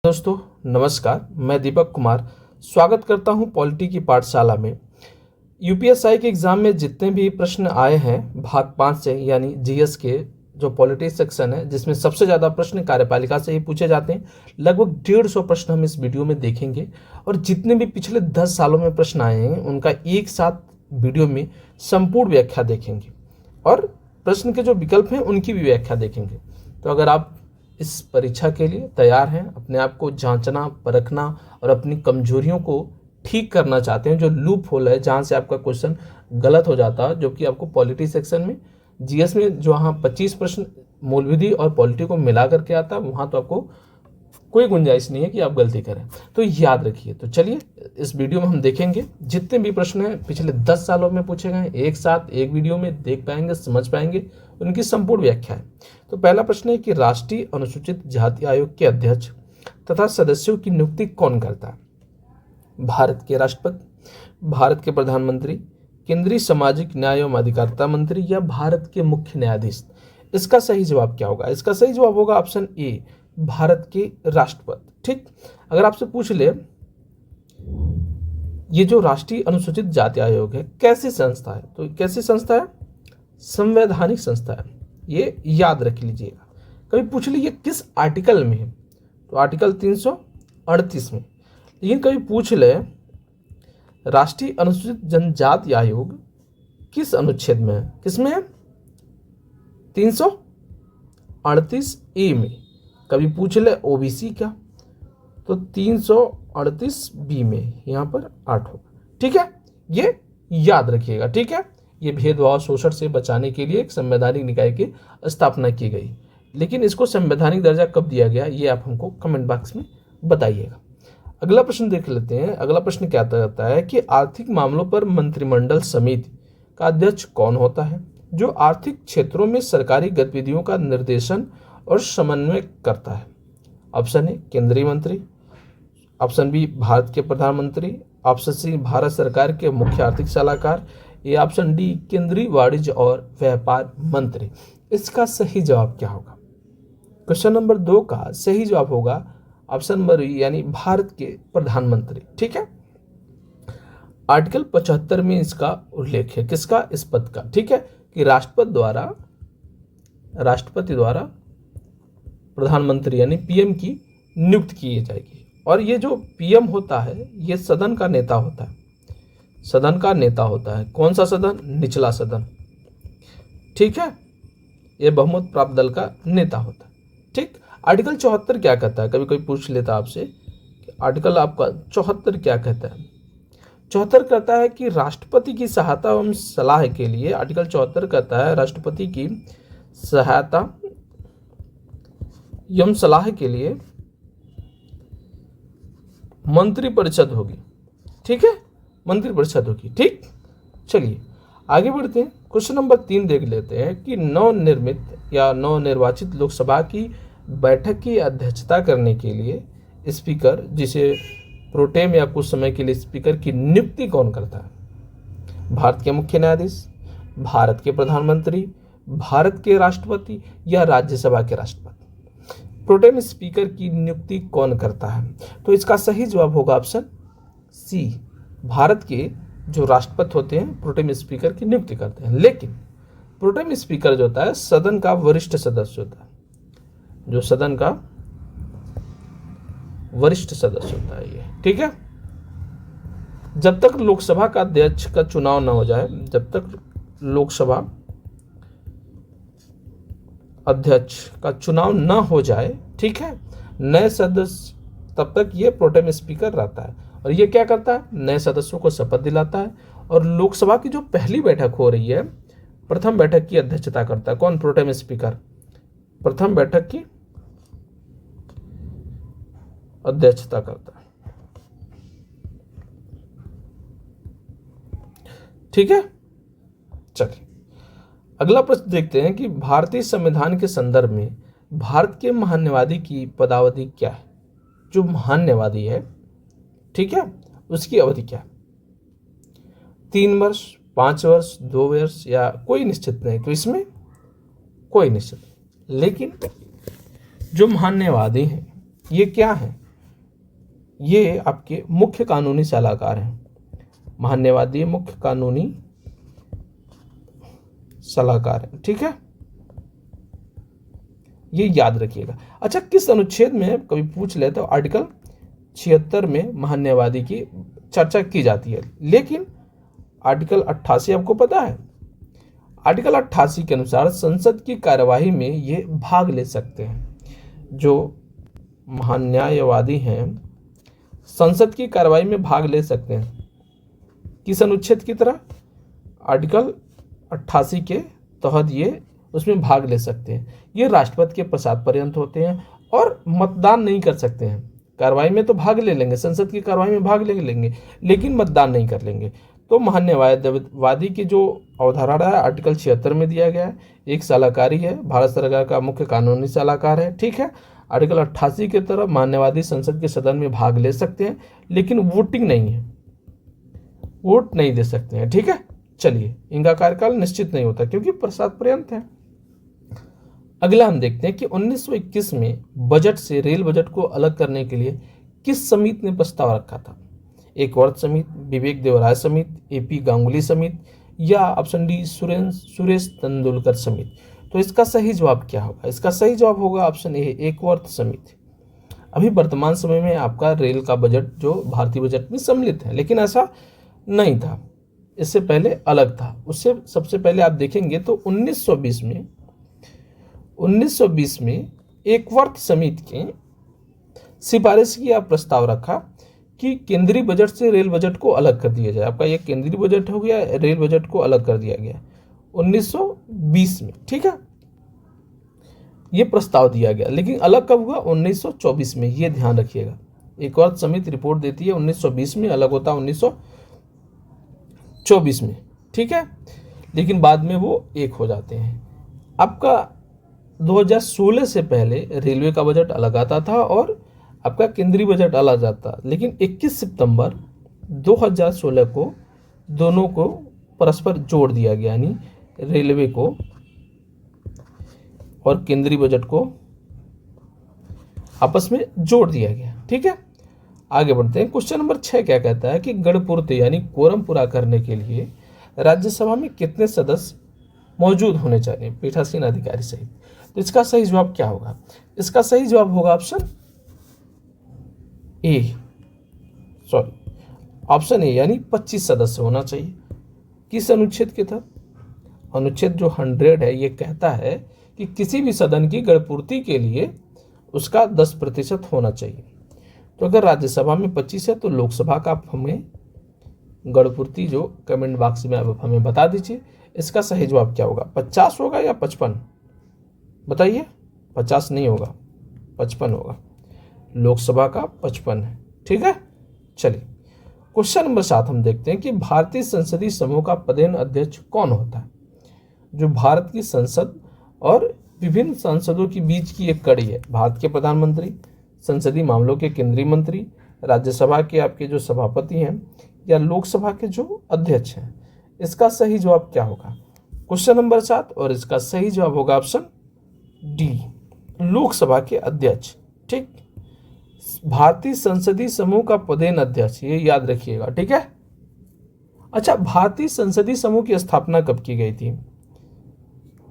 दोस्तों नमस्कार, मैं दीपक कुमार स्वागत करता हूं पॉलिटी की पाठशाला में। यूपीएसआई के एग्ज़ाम में जितने भी प्रश्न आए हैं भाग 5 से, यानी जीएस के जो पॉलिटी सेक्शन है, जिसमें सबसे ज़्यादा प्रश्न कार्यपालिका से ही पूछे जाते हैं। लगभग 150 प्रश्न हम इस वीडियो में देखेंगे और जितने भी पिछले 10 सालों में प्रश्न आए हैं उनका एक साथ वीडियो में संपूर्ण व्याख्या देखेंगे और प्रश्न के जो विकल्प हैं उनकी भी व्याख्या देखेंगे। तो अगर आप इस परीक्षा के लिए तैयार हैं, अपने आप को जांचना, परखना और अपनी कमजोरियों को ठीक करना चाहते हैं, जो लूप होल है जहां से आपका क्वेश्चन गलत हो जाता है, जो कि आपको पॉलिटी सेक्शन में जीएस में जो वहाँ 25 प्रश्न मूल विधि और पॉलिटी को मिला करके आता है, वहाँ तो आपको कोई गुंजाइश नहीं है कि आप गलती करें। तो याद रखिए। तो चलिए इस वीडियो में हम देखेंगे जितने भी प्रश्न हैं पिछले 10 सालों में पूछे गए, एक साथ एक वीडियो में देख पाएंगे, समझ पाएंगे, उनकी संपूर्ण व्याख्या है। तो पहला प्रश्न है कि राष्ट्रीय अनुसूचित जाति आयोग के अध्यक्ष तथा सदस्यों की नियुक्ति कौन करता है? भारत के राष्ट्रपति, भारत के प्रधानमंत्री, केंद्रीय सामाजिक न्याय एवं अधिकारिता मंत्री या भारत के मुख्य न्यायाधीश? इसका सही जवाब क्या होगा? इसका सही जवाब होगा ऑप्शन ए, भारत के राष्ट्रपति। ठीक। अगर आपसे पूछ ले ये जो राष्ट्रीय अनुसूचित जाति आयोग है कैसी संस्था है, तो कैसी संस्था है? संवैधानिक संस्था है, ये याद रख लीजिएगा। कभी पूछ लीजिए किस आर्टिकल में है, तो आर्टिकल 338 में। लेकिन कभी पूछ ले राष्ट्रीय अनुसूचित जनजाति आयोग किस अनुच्छेद में है, किसमें है? 338 में। कभी पूछ ले ओबीसी क्या, तो 338 बी में, यहाँ पर 8 होगा। ठीक है, ये याद रखिएगा। ठीक है, ये भेदभाव शोषण से बचाने के लिए एक संवैधानिक निकाय की स्थापना की गई। लेकिन इसको संवैधानिक दर्जा कब दिया गया, ये आप हमको कमेंट बॉक्स में बताइएगा। अगला प्रश्न देख लेते हैं। अगला प्रश्न क्या कहता है कि आर्थिक मामलों पर मंत्रिमंडल समिति का अध्यक्ष कौन होता है, जो आर्थिक क्षेत्रों में सरकारी गतिविधियों का निर्देशन और समन्वय करता है? ऑप्शन ए केंद्रीय मंत्री, ऑप्शन बी भारत के प्रधानमंत्री, ऑप्शन सी भारत सरकार के मुख्य आर्थिक सलाहकार, या ऑप्शन डी केंद्रीय वाणिज्य और व्यापार मंत्री। इसका सही जवाब क्या होगा? क्वेश्चन नंबर 2 का सही जवाब होगा ऑप्शन नंबर बी, यानी भारत के प्रधानमंत्री। ठीक है, आर्टिकल 75 में इसका उल्लेख है। किसका? इस पद का। ठीक है, कि राष्ट्रपति द्वारा प्रधानमंत्री यानी पीएम की नियुक्ति की जाएगी। और ये जो पीएम होता है ये सदन का नेता होता है, सदन का नेता होता है। कौन सा सदन? निचला सदन। ठीक है, ये बहुमत प्राप्त दल का नेता होता है। ठीक। आर्टिकल 74 क्या कहता है? कभी कोई पूछ लेता आपसे कि आर्टिकल आपका 74 क्या कहता है? 74 कहता है कि राष्ट्रपति की सहायता एवं सलाह के लिए, आर्टिकल 74 कहता है राष्ट्रपति की सहायता एवं सलाह के लिए मंत्रिपरिषद होगी। ठीक है, मंत्रिपरिषद होगी। ठीक, चलिए आगे बढ़ते हैं। क्वेश्चन नंबर 3 देख लेते हैं कि नवनिर्मित या नवनिर्वाचित लोकसभा की बैठक की अध्यक्षता करने के लिए स्पीकर, जिसे प्रोटेम या कुछ समय के लिए स्पीकर की नियुक्ति कौन करता है? भारत के मुख्य न्यायाधीश, भारत के प्रधानमंत्री, भारत के राष्ट्रपति या राज्यसभा के राष्ट्रपति? प्रोटेम स्पीकर की नियुक्ति कौन करता है? तो इसका सही जवाब होगा ऑप्शन सी, भारत के जो राष्ट्रपति होते हैं प्रोटेम स्पीकर की नियुक्ति करते हैं। लेकिन प्रोटेम स्पीकर जो होता है सदन का वरिष्ठ सदस्य होता है, जो सदन का वरिष्ठ सदस्य होता है ये। ठीक है, जब तक लोकसभा का अध्यक्ष का चुनाव न हो जाए, जब तक लोकसभा अध्यक्ष का चुनाव न हो जाए, ठीक है, नए सदस्य, तब तक ये प्रोटेम स्पीकर रहता है। और ये क्या करता है? नए सदस्यों को शपथ दिलाता है और लोकसभा की जो पहली बैठक हो रही है, प्रथम बैठक की अध्यक्षता करता है। कौन? प्रोटेम स्पीकर प्रथम बैठक की अध्यक्षता करता है। ठीक है, चलिए अगला प्रश्न देखते हैं कि भारतीय संविधान के संदर्भ में भारत के महान्यायवादी की पदावधि क्या है? जो महान्यायवादी है, ठीक है, उसकी अवधि क्या है? 3 वर्ष, 5 वर्ष, 2 वर्ष या कोई निश्चित नहीं? तो इसमें कोई निश्चित नहीं। लेकिन जो महान्यायवादी हैं ये क्या है? ये आपके मुख्य कानूनी सलाहकार हैं, महान्यायवादी मुख्य कानूनी सलाहकार हैं, ठीक है, ये याद रखिएगा। अच्छा, किस अनुच्छेद में कभी पूछ ले तो आर्टिकल 76 में महान्यायवादी की चर्चा की जाती है, लेकिन आर्टिकल 88 आपको पता है, आर्टिकल 88 के अनुसार संसद की कार्यवाही में ये भाग ले सकते हैं। जो महान्यायवादी हैं संसद की कार्यवाही में भाग ले सकते हैं, किस अनुच्छेद की तरह, आर्टिकल 88 के तहत ये उसमें भाग ले सकते हैं। ये राष्ट्रपति के प्रसाद पर्यंत होते हैं और मतदान नहीं कर सकते हैं। कार्रवाई में तो भाग ले लेंगे, संसद की कार्रवाई में भाग ले लेंगे, लेकिन मतदान नहीं कर लेंगे। तो महान्यायवादी की जो अवधारणा है आर्टिकल 76 में दिया गया है। एक सलाहकारी है, भारत सरकार का मुख्य कानूनी सलाहकार है, ठीक है। आर्टिकल 88 की तरफ महान्यायवादी संसद के सदन में भाग ले सकते हैं, लेकिन वोटिंग नहीं है, वोट नहीं दे सकते हैं, ठीक है। चलिए, इनका कार्यकाल निश्चित नहीं होता क्योंकि प्रसाद पर्यंत है। अगला हम देखते हैं कि 1921 में बजट से रेल बजट को अलग करने के लिए किस समिति ने प्रस्ताव रखा था। एक वर्त समिति, विवेक देवराय समिति, एपी गांगुली समिति या ऑप्शन डी सुरेश तेंदुलकर समिति। तो इसका सही जवाब क्या होगा? इसका सही जवाब होगा ऑप्शन ए, एक वर्त समिति। अभी वर्तमान समय में आपका रेल का बजट जो भारतीय बजट में सम्मिलित है, लेकिन ऐसा नहीं था, इससे पहले अलग था। उससे सबसे पहले आप देखेंगे तो 1920 में एक वर्त समिति के सिफारिश किया प्रस्ताव रखा कि केंद्रीय बजट से रेल बजट को अलग कर दिया जाए। आपका ये केंद्रीय बजट हो गया, रेल बजट को अलग कर दिया गया 1920 में, ठीक है। ये प्रस्ताव दिया गया, लेकिन अलग कब हुआ? 1924 में, ये ध्यान रखिएगा। एक वर्त समिति रिपोर्ट देती है 1920 में, अलग होता है 1924 में, ठीक है। लेकिन बाद में वो एक हो जाते हैं। आपका 2016 से पहले रेलवे का बजट अलग आता था और आपका केंद्रीय बजट अलग जाता, लेकिन 21 सितंबर 2016 को दोनों को परस्पर जोड़ दिया गया, यानी रेलवे को और केंद्रीय बजट को आपस में जोड़ दिया गया, ठीक है। आगे बढ़ते हैं। क्वेश्चन नंबर 6 क्या कहता है कि गणपूर्ति यानी कोरम पूरा करने के लिए राज्यसभा में कितने सदस्य मौजूद होने चाहिए पीठासीन अधिकारी सहित। तो इसका सही जवाब क्या होगा? इसका सही जवाब होगा ऑप्शन ए, ऑप्शन ए, यानी 25 सदस्य होना चाहिए। किस अनुच्छेद के तहत? अनुच्छेद जो 100 है, ये कहता है कि किसी भी सदन की गणपूर्ति के लिए उसका 10% होना चाहिए। तो अगर राज्यसभा में 25 है तो लोकसभा का आप हमें गणपूर्ति जो कमेंट बॉक्स में आप हमें बता दीजिए। इसका सही जवाब क्या होगा? 50 होगा या 55? बताइए। 50 नहीं होगा, 55 होगा। लोकसभा का 55 है, ठीक है। चलिए, क्वेश्चन नंबर 7 हम देखते हैं कि भारतीय संसदीय समूह का पदेन अध्यक्ष कौन होता है। जो भारत की संसद और विभिन्न सांसदों के बीच की एक कड़ी है। भारत के प्रधानमंत्री, संसदीय मामलों के केंद्रीय मंत्री, राज्यसभा के आपके जो सभापति हैं या लोकसभा के जो अध्यक्ष हैं। इसका सही जवाब क्या होगा? क्वेश्चन नंबर 7, और इसका सही जवाब होगा ऑप्शन डी, लोकसभा के अध्यक्ष, ठीक। भारतीय संसदीय समूह का पदेन अध्यक्ष, ये याद रखिएगा, ठीक है। अच्छा, भारतीय संसदीय समूह की स्थापना कब की गई थी?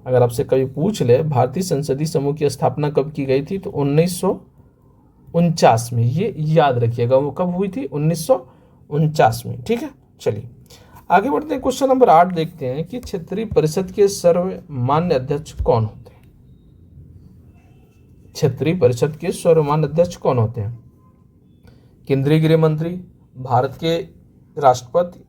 अगर आपसे कभी पूछ ले भारतीय संसदीय समूह की स्थापना कब की गई थी, तो 1949 में, ये याद रखिएगा। वो कब हुई थी? 1949 में, ठीक है। चलिए आगे बढ़ते हैं। क्वेश्चन नंबर 8 देखते हैं कि क्षेत्रीय परिषद के सर्वमान्य अध्यक्ष कौन होते हैं। क्षेत्रीय परिषद के सर्वमान्य अध्यक्ष कौन होते हैं? केंद्रीय गृह मंत्री, भारत के राष्ट्रपति,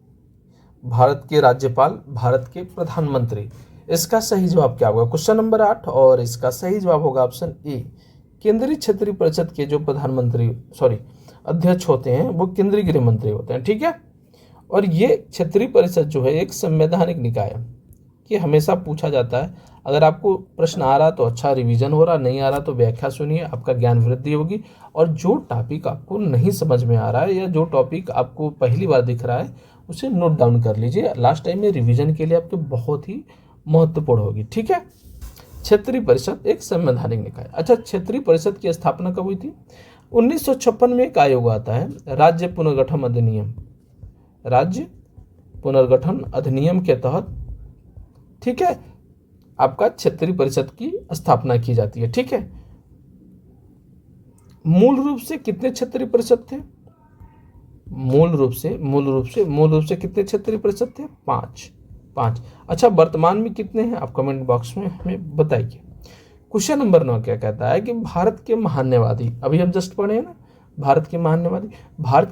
भारत के राज्यपाल, भारत के प्रधानमंत्री। इसका सही जवाब क्या होगा? क्वेश्चन नंबर 8, और इसका सही जवाब होगा ऑप्शन ए, केंद्रीय क्षेत्रीय परिषद के जो अध्यक्ष होते हैं वो केंद्रीय गृह मंत्री होते हैं, ठीक है। और ये क्षेत्रीय परिषद जो है एक संवैधानिक निकाय है। ये हमेशा पूछा जाता है। अगर आपको प्रश्न आ रहा तो अच्छा रिवीजन हो रहा, नहीं आ रहा तो व्याख्या सुनिए, आपका ज्ञान वृद्धि होगी। और जो टॉपिक आपको नहीं समझ में आ रहा है या जो टॉपिक आपको पहली बार दिख रहा है उसे नोट डाउन कर लीजिए। लास्ट टाइम में रिवीजन के लिए आपके बहुत ही महत्वपूर्ण होगी, ठीक है। क्षेत्रीय परिषद एक संवैधानिक निकाय। अच्छा, क्षेत्रीय परिषद की स्थापना कब हुई थी? 1956 में एक आयोग आता है, राज्य पुनर्गठन अधिनियम, राज्य पुनर्गठन अधिनियम के तहत, ठीक है, आपका क्षेत्रीय परिषद की स्थापना की जाती है। ठीक है, मूल रूप से कितने क्षेत्रीय परिषद थे? मूल रूप से कितने क्षेत्रीय परिषद थे? 5। अच्छा, वर्तमान में कितने हैं? आप कमेंट बॉक्स में हमें बताइए। क्वेश्चन नंबर 9 क्या कहता है कि भारत के महान्यवादी, अभी हम जस्ट पढ़े हैं ना, भारत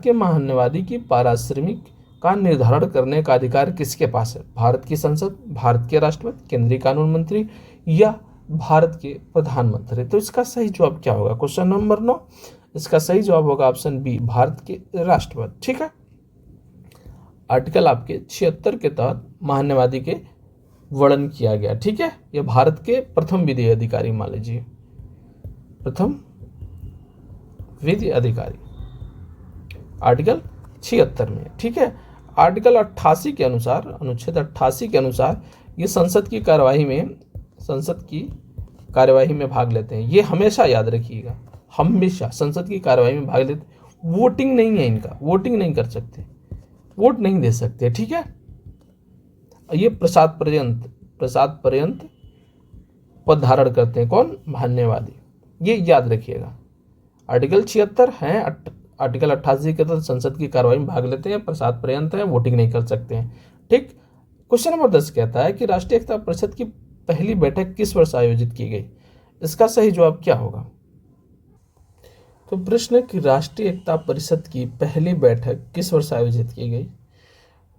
के महान्यवादी की पारिश्रमिक का निर्धारण करने का अधिकार किसके पास है? भारत की संसद, भारत के राष्ट्रपति, केंद्रीय कानून मंत्री या भारत के प्रधानमंत्री? तो इसका सही जवाब क्या होगा? क्वेश्चन नंबर 9, इसका सही जवाब होगा ऑप्शन बी, भारत के राष्ट्रपति। ठीक है, आर्टिकल आपके 76 के तहत महान्यवादी के वर्णन किया गया। ठीक है, ये भारत के प्रथम विधि अधिकारी मान लीजिए, प्रथम विधि अधिकारी आर्टिकल 76 में। ठीक है, आर्टिकल 88 के अनुसार, अनुच्छेद 88 के अनुसार ये संसद की कार्यवाही में भाग लेते हैं। ये हमेशा याद रखिएगा, हमेशा संसद की कार्यवाही में भाग लेते, वोटिंग नहीं है इनका, वोटिंग नहीं कर सकते, वोट नहीं दे सकते। ठीक है, ये प्रसाद पर्यंत पद धारण करते हैं। कौन? महान्यवादी। ये याद रखिएगा, आर्टिकल 76 है, आर्टिकल 88 के तहत संसद की कार्यवाही में भाग लेते हैं, प्रसाद पर्यंत है, वोटिंग नहीं कर सकते हैं। ठीक, क्वेश्चन नंबर 10 कहता है कि राष्ट्रीय एकता परिषद की पहली बैठक किस वर्ष आयोजित की गई? इसका सही जवाब क्या होगा? तो प्रश्न है कि राष्ट्रीय एकता परिषद की पहली बैठक किस वर्ष आयोजित की गई?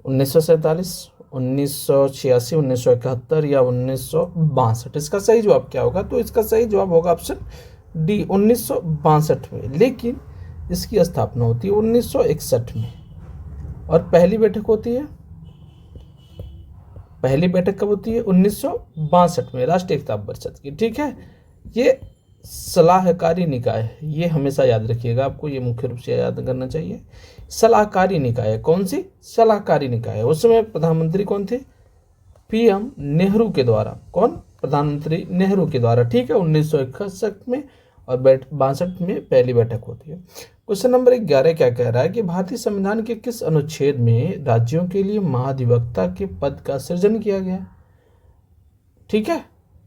1947, 1986, 1971 या 1962? इसका सही जवाब क्या होगा? तो इसका सही जवाब होगा ऑप्शन डी, 1962 में। लेकिन इसकी स्थापना होती है 1961 में, और पहली बैठक होती है, पहली बैठक कब होती है? 1962 में, राष्ट्रीय एकता परिषद की। ठीक है, ये सलाहकारी निकाय है, ये हमेशा याद रखिएगा, आपको ये मुख्य रूप से याद करना चाहिए। सलाहकारी निकाय है, कौन सी? सलाहकारी निकाय है। उस समय प्रधानमंत्री कौन थे? पीएम नेहरू के द्वारा। कौन? प्रधानमंत्री नेहरू के द्वारा। ठीक है, 1961 में, और 62 में पहली बैठक होती है। क्वेश्चन नंबर 11 क्या कह रहा है कि भारतीय संविधान के किस अनुच्छेद में राज्यों के लिए महाधिवक्ता के पद का सृजन किया गया? ठीक है,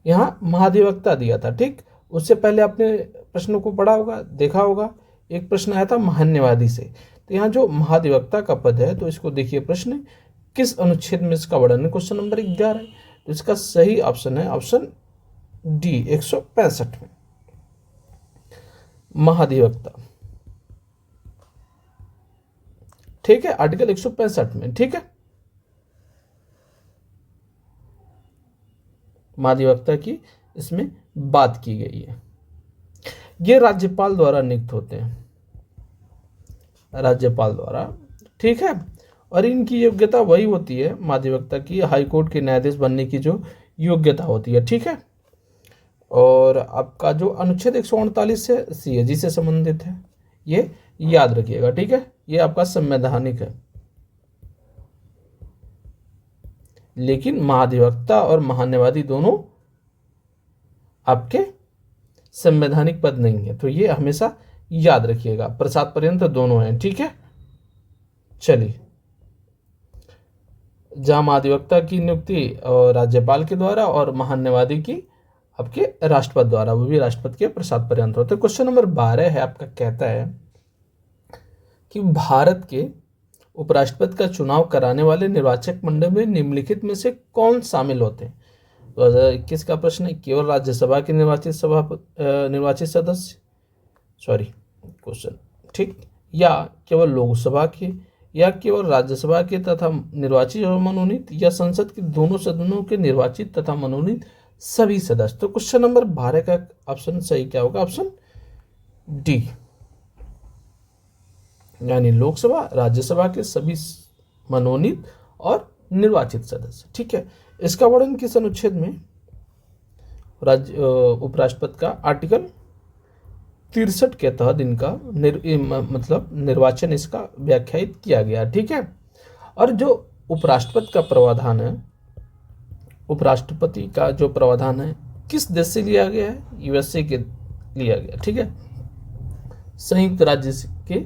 यहाँ महाधिवक्ता दिया था। ठीक, उससे पहले आपने प्रश्नों को पढ़ा होगा, देखा होगा, एक प्रश्न आया था महान्यवादी से। तो यहाँ जो महाधिवक्ता का पद है, तो इसको देखिए, प्रश्न किस अनुच्छेद में इसका वर्णन है? क्वेश्चन नंबर 11 है, तो इसका सही ऑप्शन है ऑप्शन डी, 165 में महाधिवक्ता। ठीक है, आर्टिकल 165 में। ठीक है, महाधिवक्ता की इसमें बात की गई है। ये राज्यपाल द्वारा नियुक्त होते हैं, राज्यपाल द्वारा। ठीक है, और इनकी योग्यता वही होती है, महाधिवक्ता की हाईकोर्ट के न्यायाधीश बनने की जो योग्यता होती है। ठीक है, और आपका जो अनुच्छेद 148 है सीएजी से संबंधित है, ये याद रखिएगा। ठीक है, ये आपका संवैधानिक है, लेकिन महाधिवक्ता और महान्यवादी दोनों आपके संवैधानिक पद नहीं है, तो ये हमेशा याद रखिएगा, प्रसाद पर्यंत दोनों हैं। ठीक है, चलिए, जहां महाधिवक्ता की नियुक्ति और राज्यपाल के द्वारा और महान्यवादी की आपके राष्ट्रपति द्वारा, वो भी राष्ट्रपति के प्रसाद पर्यंत होते हैं। क्वेश्चन नंबर 12 है आपका, कहता है कि भारत के उपराष्ट्रपति का चुनाव कराने वाले निर्वाचक मंडल में निम्नलिखित में से कौन शामिल होते हैं? 2021 का प्रश्न है, केवल राज्यसभा के निर्वाचित सदस्य, सॉरी क्वेश्चन, ठीक, या केवल लोकसभा के, या केवल राज्यसभा के तथा निर्वाचित और मनोनीत, या संसद के दोनों सदनों के निर्वाचित तथा मनोनीत सभी सदस्य? तो क्वेश्चन नंबर 12 का ऑप्शन सही क्या होगा? ऑप्शन डी, यानी लोकसभा, राज्यसभा के सभी मनोनीत और निर्वाचित सदस्य। ठीक है, इसका वर्णन किस अनुच्छेद में उपराष्ट्रपति का? आर्टिकल 63 के तहत इनका मतलब निर्वाचन इसका व्याख्यायित किया गया। ठीक है, और जो उपराष्ट्रपति का प्रावधान है, उपराष्ट्रपति का जो प्रावधान है किस देश से लिया गया है? यूएसए के लिया गया। ठीक है, संयुक्त राज्य के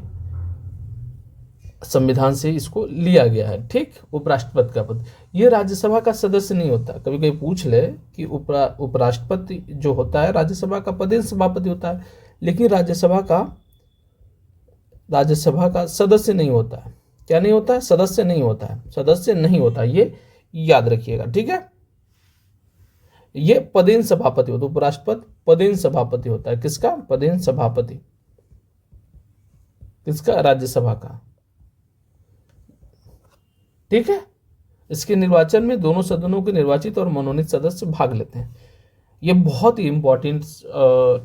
संविधान से इसको लिया गया है। ठीक, उपराष्ट्रपति का पद, ये राज्यसभा का सदस्य नहीं होता। कभी कभी पूछ ले कि उपराष्ट्रपति जो होता है राज्यसभा का पदेन सभापति होता है, लेकिन राज्यसभा का सदस्य नहीं होता है। क्या नहीं होता है? सदस्य नहीं होता है, सदस्य नहीं होता, ये याद रखिएगा। ठीक है, ये पदेन सभापति होता है। उपराष्ट्रपति पदेन सभापति होता है। किसका? पदेन सभापति। किसका? राज्यसभा का। ठीक है, इसके निर्वाचन में दोनों सदनों के निर्वाचित और मनोनीत सदस्य भाग लेते हैं। ये बहुत ही इंपॉर्टेंट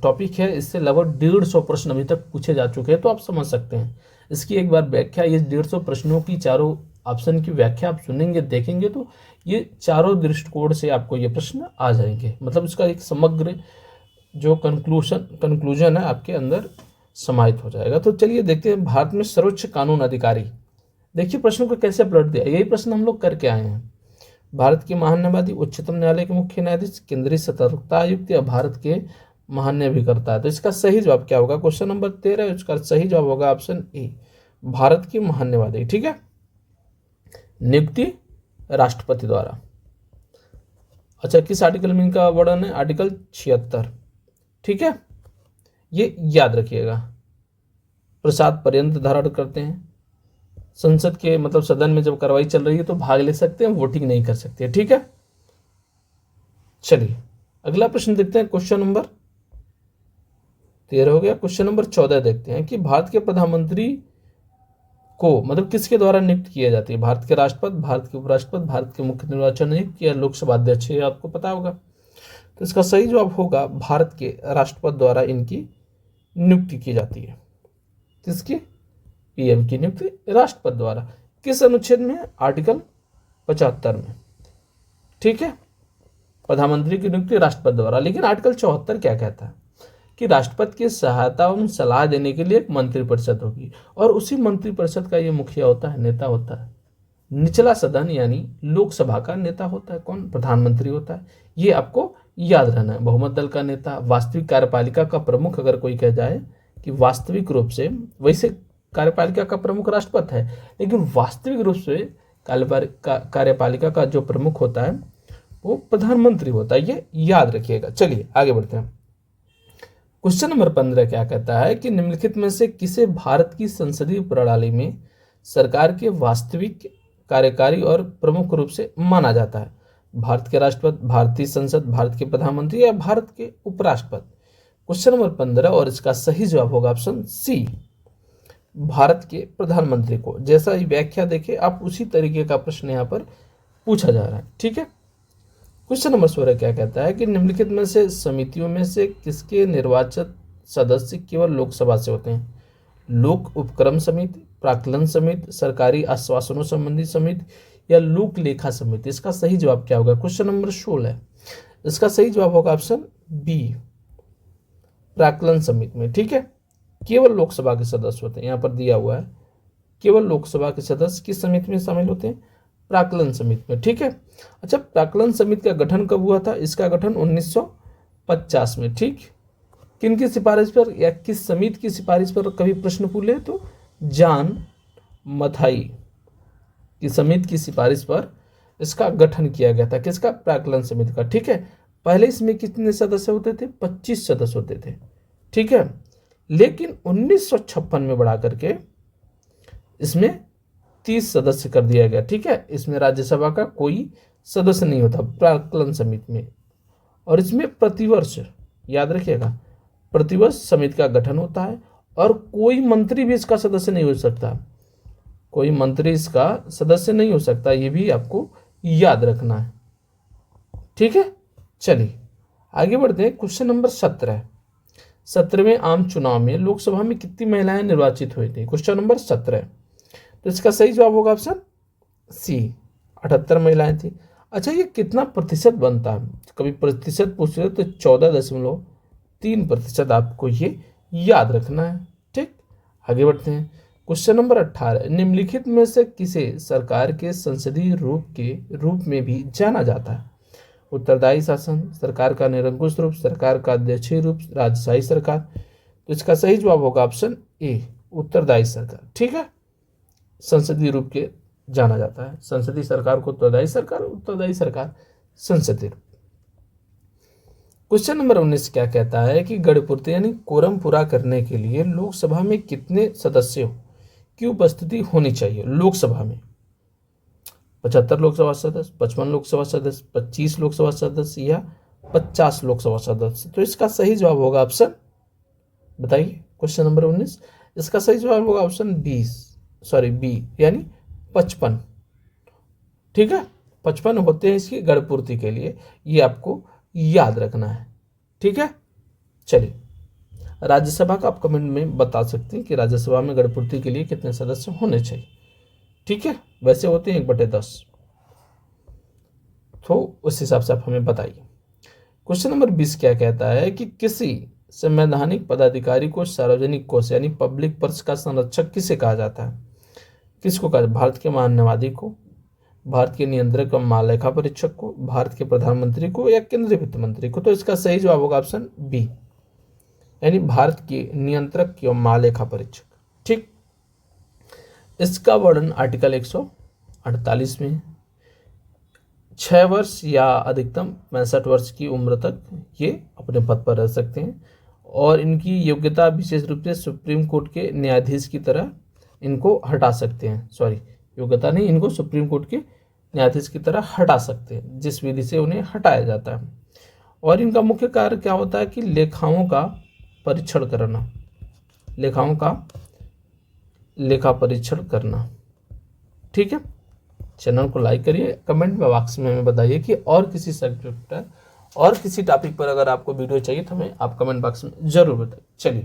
टॉपिक है। इससे लगभग 150 प्रश्न अभी तक पूछे जा चुके हैं, तो आप समझ सकते हैं। इसकी एक बार व्याख्या, ये 150 प्रश्नों की चारों ऑप्शन की व्याख्या आप सुनेंगे, देखेंगे, तो ये चारों दृष्टिकोण से आपको ये प्रश्न आ जाएंगे। मतलब इसका एक समग्र जो कंक्लूजन है आपके अंदर समाहित हो जाएगा। तो चलिए देखते हैं, भारत में सर्वोच्च कानून अधिकारी। देखिए प्रश्नों को कैसे पलट दिया। यही प्रश्न हम लोग करके आए हैं। भारत के महान्यायवादी, उच्चतम न्यायालय के मुख्य न्यायाधीश, केंद्रीय सतर्कता आयुक्त या भारत के महान्यायाधिकर्ता है। तो इसका सही जवाब क्या होगा? क्वेश्चन नंबर 13, इसका सही जवाब होगा ऑप्शन ए, भारत के महान्यायवादी। ठीक है, नियुक्ति राष्ट्रपति द्वारा। अच्छा, किस आर्टिकल में इनका वर्णन है? आर्टिकल 76। ठीक है, ये याद रखिएगा। प्रसाद पर्यंत धारण करते हैं। संसद के मतलब सदन में जब कार्रवाई चल रही है तो भाग ले सकते हैं, वोटिंग नहीं कर सकते। ठीक है, चलिए अगला प्रश्न देखते हैं। क्वेश्चन नंबर 13 हो गया। क्वेश्चन नंबर 14 देखते हैं कि भारत के प्रधानमंत्री को मतलब किसके द्वारा नियुक्त किया जाती है? भारत के राष्ट्रपति, भारत के उपराष्ट्रपति, भारत के मुख्य निर्वाचन आयुक्त या लोकसभा अध्यक्ष? ये आपको पता होगा। तो इसका सही जवाब होगा भारत के राष्ट्रपति द्वारा इनकी नियुक्ति की जाती है। किसकी? पीएम की नियुक्ति राष्ट्रपति द्वारा। किस अनुच्छेद में? आर्टिकल 75 में। ठीक है, प्रधानमंत्री की नियुक्ति राष्ट्रपति द्वारा। लेकिन आर्टिकल 74 क्या कहता है कि राष्ट्रपति की सहायता एवं सलाह देने के लिए एक मंत्रिपरिषद होगी, और उसी मंत्रिपरिषद का ये मुखिया होता है, नेता होता है। निचला सदन यानी लोकसभा का नेता होता है कौन? प्रधानमंत्री होता है। ये आपको याद रहना है। बहुमत दल का नेता, वास्तविक कार्यपालिका का प्रमुख, अगर कोई कह जाए कि वास्तविक रूप से, वैसे कार्यपालिका का प्रमुख राष्ट्रपति है, लेकिन वास्तविक रूप से कार्यपालिका का जो प्रमुख होता है वो प्रधानमंत्री होता है। ये याद रखिएगा। चलिए आगे बढ़ते हैं। क्वेश्चन नंबर 15 क्या कहता है कि निम्नलिखित में से किसे भारत की संसदीय प्रणाली में सरकार के वास्तविक कार्यकारी और प्रमुख रूप से माना जाता है? भारत के राष्ट्रपति, भारतीय संसद, भारत के प्रधानमंत्री या भारत के उपराष्ट्रपति? क्वेश्चन नंबर 15 और इसका सही जवाब होगा ऑप्शन सी, भारत के प्रधानमंत्री को। जैसा ही व्याख्या देखें आप, उसी तरीके का प्रश्न यहाँ पर पूछा जा रहा है। ठीक है, क्वेश्चन नंबर 16 क्या कहता है कि निम्नलिखित में से समितियों में से किसके निर्वाचित सदस्य केवल लोकसभा से होते हैं? लोक उपक्रम समिति, प्राक्कलन समिति, सरकारी आश्वासनों संबंधी समिति या लोक लेखा समिति? इसका सही जवाब क्या होगा? क्वेश्चन नंबर 16, इसका सही जवाब होगा ऑप्शन बी, प्राक्कलन समिति में। ठीक है, केवल लोकसभा के सदस्य होते हैं। यहाँ पर दिया हुआ है केवल लोकसभा के सदस्य किस समिति में शामिल होते हैं? प्राक्कलन समिति में। ठीक है, अच्छा, प्राक्कलन समिति का गठन कब हुआ था? इसका गठन 1950 में। ठीक, किन की सिफारिश पर या किस समिति की सिफारिश पर कभी प्रश्न पूछे तो जॉन मथाई की समिति की सिफारिश पर इसका गठन किया गया था। किसका? प्राक्कलन समिति का। ठीक है, पहले इसमें कितने सदस्य होते थे? 25 सदस्य होते थे। ठीक है, लेकिन 1956 में बढ़ा करके इसमें 30 सदस्य कर दिया गया। ठीक है, इसमें राज्यसभा का कोई सदस्य नहीं होता प्राक्कलन समिति में, और इसमें प्रतिवर्ष, याद रखिएगा, प्रतिवर्ष समिति का गठन होता है, और कोई मंत्री भी इसका सदस्य नहीं हो सकता। कोई मंत्री इसका सदस्य नहीं हो सकता, ये भी आपको याद रखना है। ठीक है, चलिए आगे बढ़ते हैं। क्वेश्चन नंबर 17, 17वें आम चुनाव में लोकसभा में कितनी महिलाएं निर्वाचित हुई थी? क्वेश्चन नंबर 17, तो इसका सही जवाब होगा ऑप्शन सी, 78 महिलाएं थी। अच्छा, ये कितना प्रतिशत बनता है? कभी प्रतिशत पूछ रहे तो 14.3% आपको ये याद रखना है। ठीक, आगे बढ़ते हैं। क्वेश्चन नंबर 18, निम्नलिखित में से किसे सरकार के संसदीय रूप में भी जाना जाता है? उत्तरदायी शासन, सरकार का निरंकुश रूप, सरकार का अध्यक्षीय रूप, राजशाही सरकार? तो इसका सही जवाब होगा ऑप्शन ए, उत्तरदायी सरकार। ठीक है, संसदीय रूप के जाना जाता है, संसदीय सरकार को उत्तरदायी सरकार संसदीय रूप। क्वेश्चन नंबर 19 क्या कहता है कि गणपूर्ति यानी कोरम पूरा करने के लिए लोकसभा में कितने सदस्यों की उपस्थिति होनी चाहिए? लोकसभा में 75 लोकसभा सदस्य, 55 लोकसभा सदस्य, 25 लोकसभा सदस्य या 50 लोकसभा सदस्य? तो इसका सही जवाब होगा ऑप्शन, बताइए, क्वेश्चन नंबर 19, इसका सही जवाब होगा ऑप्शन बी यानी 55। ठीक है, 55 होते हैं इसकी गणपूर्ति के लिए, ये आपको याद रखना है। ठीक है, चलिए, राज्यसभा का आप कमेंट में बता सकते हैं कि राज्यसभा में गणपूर्ति के लिए कितने सदस्य होने चाहिए। ठीक है, वैसे होते हैं 1/10, तो उस हिसाब से आप हमें बताइए। क्वेश्चन नंबर 20 क्या कहता है कि किसी संवैधानिक पदाधिकारी को सार्वजनिक कोष यानी पब्लिक पर्स का संरक्षक किसे कहा जाता है? किसको कहा? भारत के महान्यायवादी को, भारत के नियंत्रक और महालेखा परीक्षक को, भारत के प्रधानमंत्री को या केंद्रीय वित्त मंत्री को? तो इसका सही जवाब होगा ऑप्शन बी, यानी भारत के नियंत्रक और महालेखा परीक्षक। ठीक, इसका वर्णन आर्टिकल 148 में 6 वर्ष या अधिकतम 65 वर्ष की उम्र तक ये अपने पद पर रह सकते हैं और इनकी योग्यता विशेष रूप से सुप्रीम कोर्ट के न्यायाधीश की तरह इनको हटा सकते हैं, योग्यता नहीं, इनको सुप्रीम कोर्ट के न्यायाधीश की तरह हटा सकते हैं, जिस विधि से उन्हें हटाया जाता है। और इनका मुख्य कार्य क्या होता है कि लेखाओं का परीक्षण करना, लेखा परीक्षण करना। ठीक है, चैनल को लाइक करिए, कमेंट में बॉक्स में हमें बताइए कि और किसी सब्जेक्ट पर और किसी टॉपिक पर अगर आपको वीडियो चाहिए तो हमें आप कमेंट बॉक्स में जरूर बताइए। चलिए,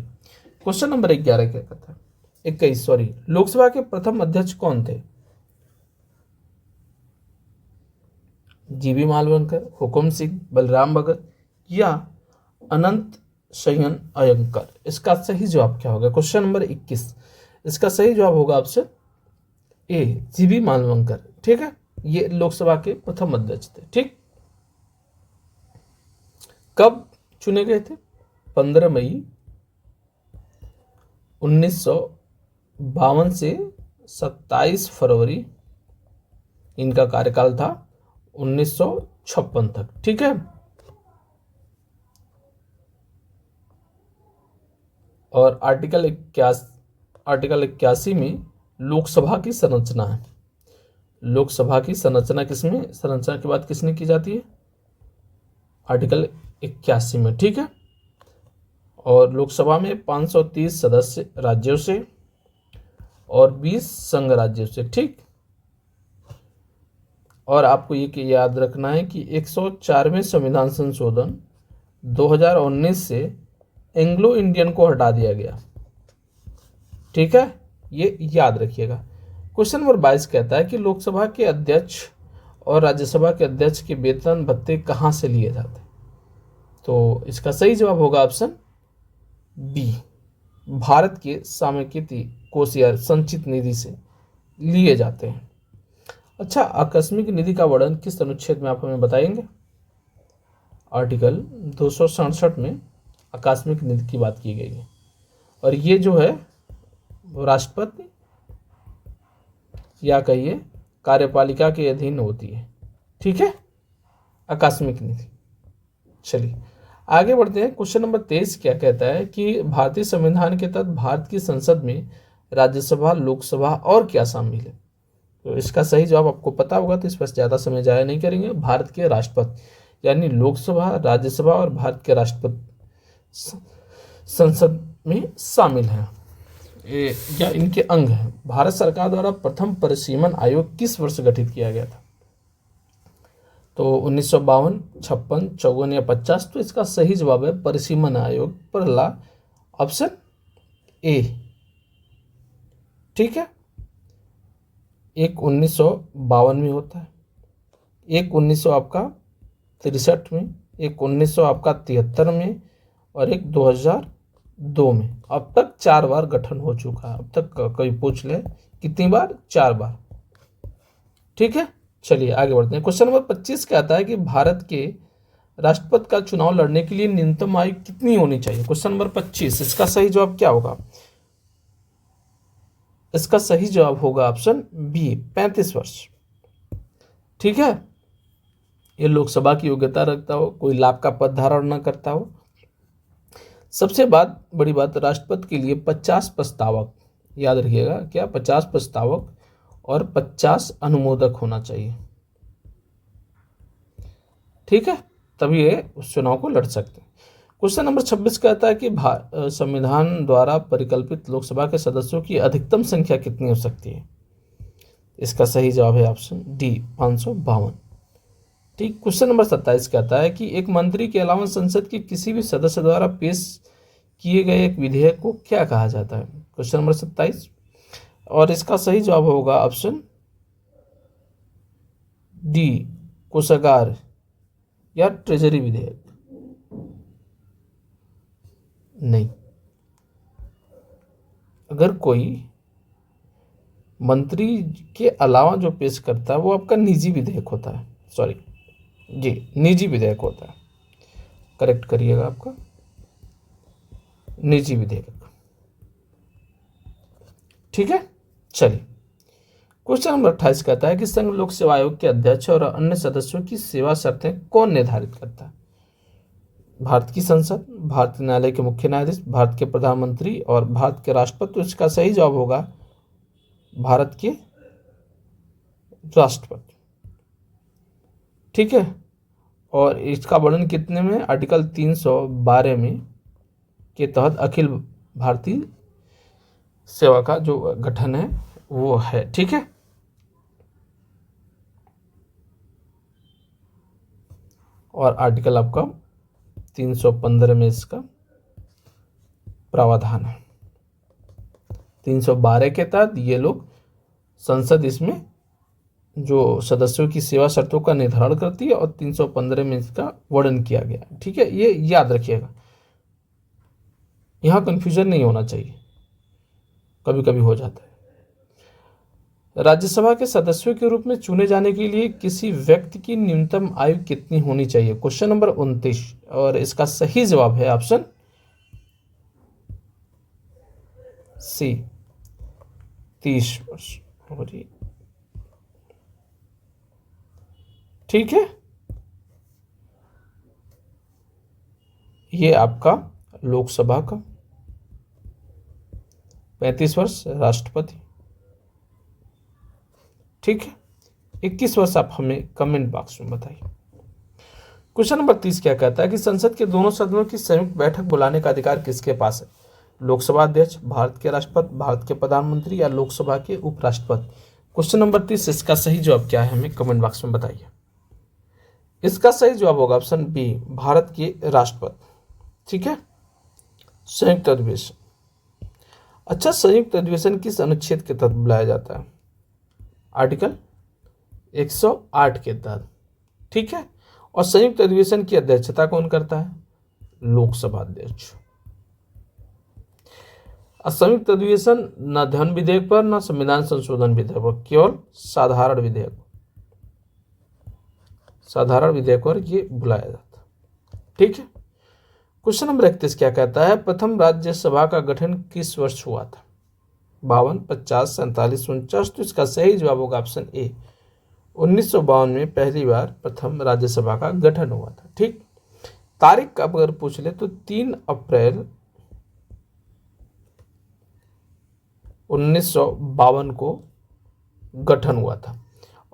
क्वेश्चन नंबर 11 क्या कहता है? 21 लोकसभा के प्रथम अध्यक्ष कौन थे? जीबी मालवणकर, हुकुम सिंह, बलराम भगत या अनंत शयन अयंकर? इसका सही जवाब क्या होगा? क्वेश्चन नंबर 21, इसका सही जवाब होगा ऑप्शन ए, जीबी मालवणकर। ठीक है, ये लोकसभा के प्रथम अध्यक्ष थे। ठीक, कब चुने गए थे? 15 मई 1952 से 27 फरवरी इनका कार्यकाल था 1956 तक। ठीक है, और आर्टिकल 81 में लोकसभा की संरचना है। लोकसभा की संरचना किसमें, संरचना की बात किसने की जाती है? आर्टिकल 81 में। ठीक है, और लोकसभा में 530 सदस्य राज्यों से और 20 संघ राज्यों से। ठीक, और आपको ये याद रखना है कि 104वें संविधान संशोधन 2019 से एंग्लो इंडियन को हटा दिया गया। ठीक है, ये याद रखिएगा। क्वेश्चन नंबर 22 कहता है कि लोकसभा के अध्यक्ष और राज्यसभा के अध्यक्ष के वेतन भत्ते कहाँ से लिए जाते हैं? तो इसका सही जवाब होगा ऑप्शन बी, भारत के सामान्य कोष या संचित निधि से लिए जाते हैं। अच्छा, आकस्मिक निधि का वर्णन किस अनुच्छेद में आप हमें बताएंगे? आर्टिकल 267 में आकस्मिक निधि की बात की गई है, और ये जो है वो राष्ट्रपति या कहिए कार्यपालिका के अधीन होती है। ठीक है, आकस्मिक निधि। चलिए आगे बढ़ते हैं। क्वेश्चन नंबर 23 क्या कहता है कि भारतीय संविधान के तहत भारत की संसद में राज्यसभा, लोकसभा और क्या शामिल है? तो इसका सही जवाब आपको पता होगा, तो इस पर ज़्यादा समय जाया नहीं करेंगे। भारत के राष्ट्रपति यानी लोकसभा, राज्यसभा और भारत के राष्ट्रपति संसद में शामिल हैं या इनके अंग हैं। भारत सरकार द्वारा प्रथम परिसीमन आयोग किस वर्ष गठित किया गया था? तो 1952, 56, 54 या 50? तो इसका सही जवाब है परिसीमन आयोग, पहला ऑप्शन ए। ठीक है, एक 1952 में होता है, एक 1963 में, एक 1973 में और एक 2002 में। अब तक 4 बार गठन हो चुका है। अब तक कोई पूछ ले कितनी बार? 4 बार। ठीक है, चलिए आगे बढ़ते हैं। क्वेश्चन नंबर 25 कहता है कि भारत के राष्ट्रपति का चुनाव लड़ने के लिए न्यूनतम आयु कितनी होनी चाहिए? Question number 25। इसका सही जवाब क्या होगा? इसका सही जवाब होगा ऑप्शन बी, 35 वर्ष। ठीक है, ये लोकसभा की योग्यता रखता हो, कोई लाभ का पद धारण न करता हो। सबसे बड़ी बात, राष्ट्रपति के लिए 50 प्रस्तावक, याद रखिएगा क्या, 50 प्रस्तावक और 50 अनुमोदक होना चाहिए। ठीक है, तभी ये उस चुनाव को लड़ सकते हैं। क्वेश्चन नंबर 26 कहता है कि संविधान द्वारा परिकल्पित लोकसभा के सदस्यों की अधिकतम संख्या कितनी हो सकती है? इसका सही जवाब है ऑप्शन डी, 552। ठीक। क्वेश्चन नंबर 27 कहता है कि एक मंत्री के अलावा संसद के किसी भी सदस्य द्वारा पेश किए गए एक विधेयक को क्या कहा जाता है? क्वेश्चन नंबर 27, और इसका सही जवाब होगा ऑप्शन डी, कोषागार या ट्रेजरी विधेयक। नहीं, अगर कोई मंत्री के अलावा जो पेश करता है वो आपका निजी विधेयक होता है, सॉरी जी, निजी विधेयक होता है। करेक्ट करिएगा, आपका निजी विधेयक। ठीक है, चलिए। क्वेश्चन नंबर 28 कहता है कि संघ लोक सेवा आयोग के अध्यक्ष और अन्य सदस्यों की सेवा शर्तें कौन निर्धारित करता है? भारत की संसद, भारतीय न्यायालय के मुख्य न्यायाधीश, भारत के प्रधानमंत्री और भारत के राष्ट्रपति। तो इसका सही जवाब होगा भारत के राष्ट्रपति। ठीक है, और इसका वर्णन कितने में? आर्टिकल 312 में के तहत अखिल भारतीय सेवा का जो गठन है वो है। ठीक है, और आर्टिकल आपका 315 में इसका प्रावधान है। 312 के तहत ये लोग संसद इसमें जो सदस्यों की सेवा शर्तों का निर्धारण करती है, और 315 में इसका वर्णन किया गया। ठीक है, ये याद रखिएगा, यहाँ कंफ्यूजन नहीं होना चाहिए, कभी कभी हो जाता है। राज्यसभा के सदस्यों के रूप में चुने जाने के लिए किसी व्यक्ति की न्यूनतम आयु कितनी होनी चाहिए? क्वेश्चन नंबर 29, और इसका सही जवाब है ऑप्शन सी, 30 वर्ष। ठीक है, ये आपका लोकसभा का 35 वर्ष, राष्ट्रपति। ठीक है, 21 वर्ष आप हमें कमेंट बॉक्स में बताइए। क्वेश्चन नंबर 30 क्या कहता है कि संसद के दोनों सदनों की संयुक्त बैठक बुलाने का अधिकार किसके पास है? लोकसभा अध्यक्ष, भारत के राष्ट्रपति, भारत के प्रधानमंत्री या लोकसभा के उपराष्ट्रपति? क्वेश्चन नंबर 30, इसका सही जवाब क्या है हमें कमेंट बॉक्स में बताइए। इसका सही जवाब होगा ऑप्शन बी, भारत के राष्ट्रपति। ठीक है, संयुक्त अधिवेशन। अच्छा, संयुक्त अधिवेशन किस अनुच्छेद के तहत बुलाया जाता है? आर्टिकल 108 के तहत। ठीक है, और संयुक्त अधिवेशन की अध्यक्षता कौन करता है? लोकसभा अध्यक्ष। संयुक्त अधिवेशन न धन विधेयक पर, न संविधान संशोधन विधेयक पर, केवल साधारण विधेयक पर ये बुलाया जाता है। ठीक है, क्वेश्चन नंबर 31 क्या कहता है? प्रथम राज्यसभा का गठन किस वर्ष हुआ था? 52, 50, 47, 49? तो इसका सही जवाब होगा ऑप्शन ए, 1952 में पहली बार प्रथम राज्यसभा का गठन हुआ था। ठीक, तारीख अगर पूछ ले तो 3 अप्रैल 1952 को गठन हुआ था,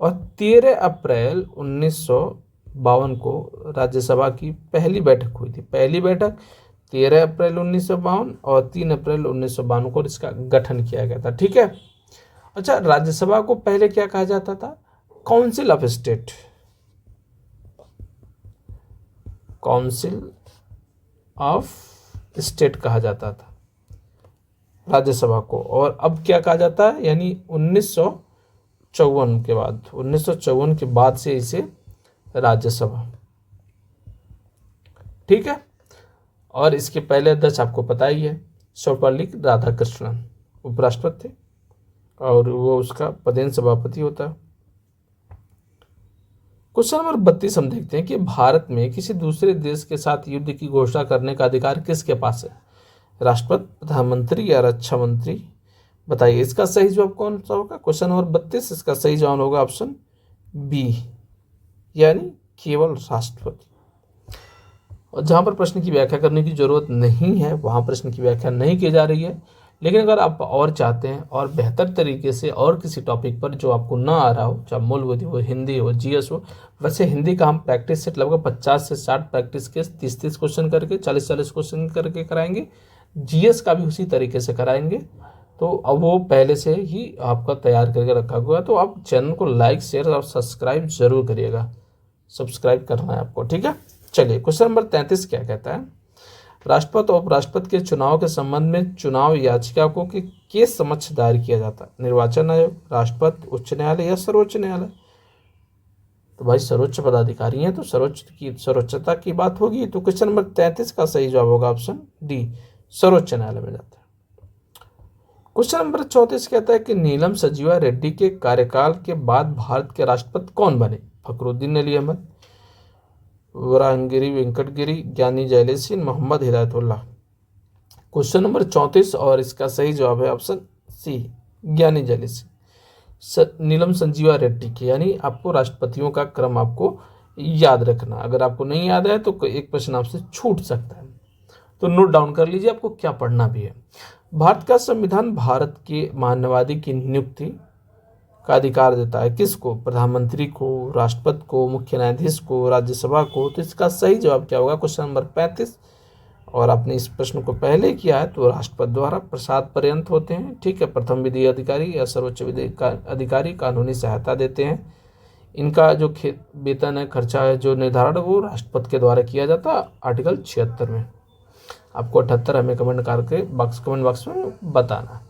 और 13 अप्रैल 1952 को राज्यसभा की पहली बैठक हुई थी। पहली बैठक 13 अप्रैल 1952 और 3 अप्रैल 1952 को इसका गठन किया गया था। ठीक है, अच्छा, राज्यसभा को पहले क्या कहा जाता था? Council of state, council of state कहा जाता था राज्यसभा को, और अब क्या कहा जाता है? यानी 1954 के बाद से इसे राज्यसभा। ठीक है, और इसके पहले अध्यक्ष आपको पता ही है, सर्वपल्ली राधाकृष्णन उपराष्ट्रपति थे, और वो उसका पदेन सभापति होता है। क्वेश्चन नंबर 32 हम देखते हैं कि भारत में किसी दूसरे देश के साथ युद्ध की घोषणा करने का अधिकार किसके पास है? राष्ट्रपति, प्रधानमंत्री या रक्षा मंत्री? बताइए इसका सही जवाब कौन सा होगा? क्वेश्चन नंबर 32 इसका सही जवाब होगा ऑप्शन बी, यानी केवल राष्ट्रपति। और जहां पर प्रश्न की व्याख्या करने की जरूरत नहीं है वहां प्रश्न की व्याख्या नहीं की जा रही है। लेकिन अगर आप और चाहते हैं और बेहतर तरीके से और किसी टॉपिक पर जो आपको ना आ रहा हो, चाहे मूलबुद्धि हो, हिंदी हो, जीएस हो, वैसे हिंदी का हम प्रैक्टिस सेट लगभग 50 से 60 प्रैक्टिस के 30-30 क्वेश्चन करके 40-40 क्वेश्चन करके कराएंगे। जीएस का भी उसी तरीके से कराएंगे। तो अब वो पहले से ही आपका तैयार करके रखा हुआ है। तो आप चैनल को लाइक, शेयर और सब्सक्राइब जरूर करिएगा। सब्सक्राइब करना है आपको, ठीक है। चलिए क्वेश्चन नंबर 33 क्या कहता है? राष्ट्रपति और उपराष्ट्रपति के चुनाव के संबंध में चुनाव याचिका को के समक्ष दायर किया जाता है? निर्वाचन आयोग, राष्ट्रपति, उच्च न्यायालय या सर्वोच्च न्यायालय? तो भाई सर्वोच्च पदाधिकारी हैं तो सर्वोच्चता की बात होगी। तो क्वेश्चन नंबर 33 का सही जवाब होगा ऑप्शन डी, सर्वोच्च न्यायालय में जाता है। क्वेश्चन नंबर 34 कहता है कि नीलम संजीवा रेड्डी के कार्यकाल के बाद भारत के राष्ट्रपति कौन बने? फखरुद्दीन अली अहमद, वराहगिरी वेंकटगिरी, ज्ञानी जयलेसी, मोहम्मद हिदायतुल्लाह? क्वेश्चन नंबर 34 और इसका सही जवाब है ऑप्शन सी, ज्ञानी जयलेसी। नीलम संजीवा रेड्डी के, यानी आपको राष्ट्रपतियों का क्रम आपको याद रखना। अगर आपको नहीं याद है तो एक प्रश्न आपसे छूट सकता है, तो नोट डाउन कर लीजिए आपको क्या पढ़ना भी है। भारत का संविधान भारत के मानवाधिकार की नियुक्ति का अधिकार देता है किसको? प्रधानमंत्री को, राष्ट्रपति को, मुख्य न्यायाधीश को, राज्यसभा को? तो इसका सही जवाब क्या होगा? Question number 35। और आपने इस प्रश्न को पहले किया है तो राष्ट्रपति द्वारा प्रसाद पर्यंत होते हैं, ठीक है। प्रथम विधि अधिकारी या सर्वोच्च विधि अधिकारी कानूनी सहायता देते हैं। इनका जो वेतन है, खर्चा है, जो निर्धारण वो राष्ट्रपति के द्वारा किया जाता है आर्टिकल 76 में। आपको 78 हमें कमेंट बॉक्स में बताना,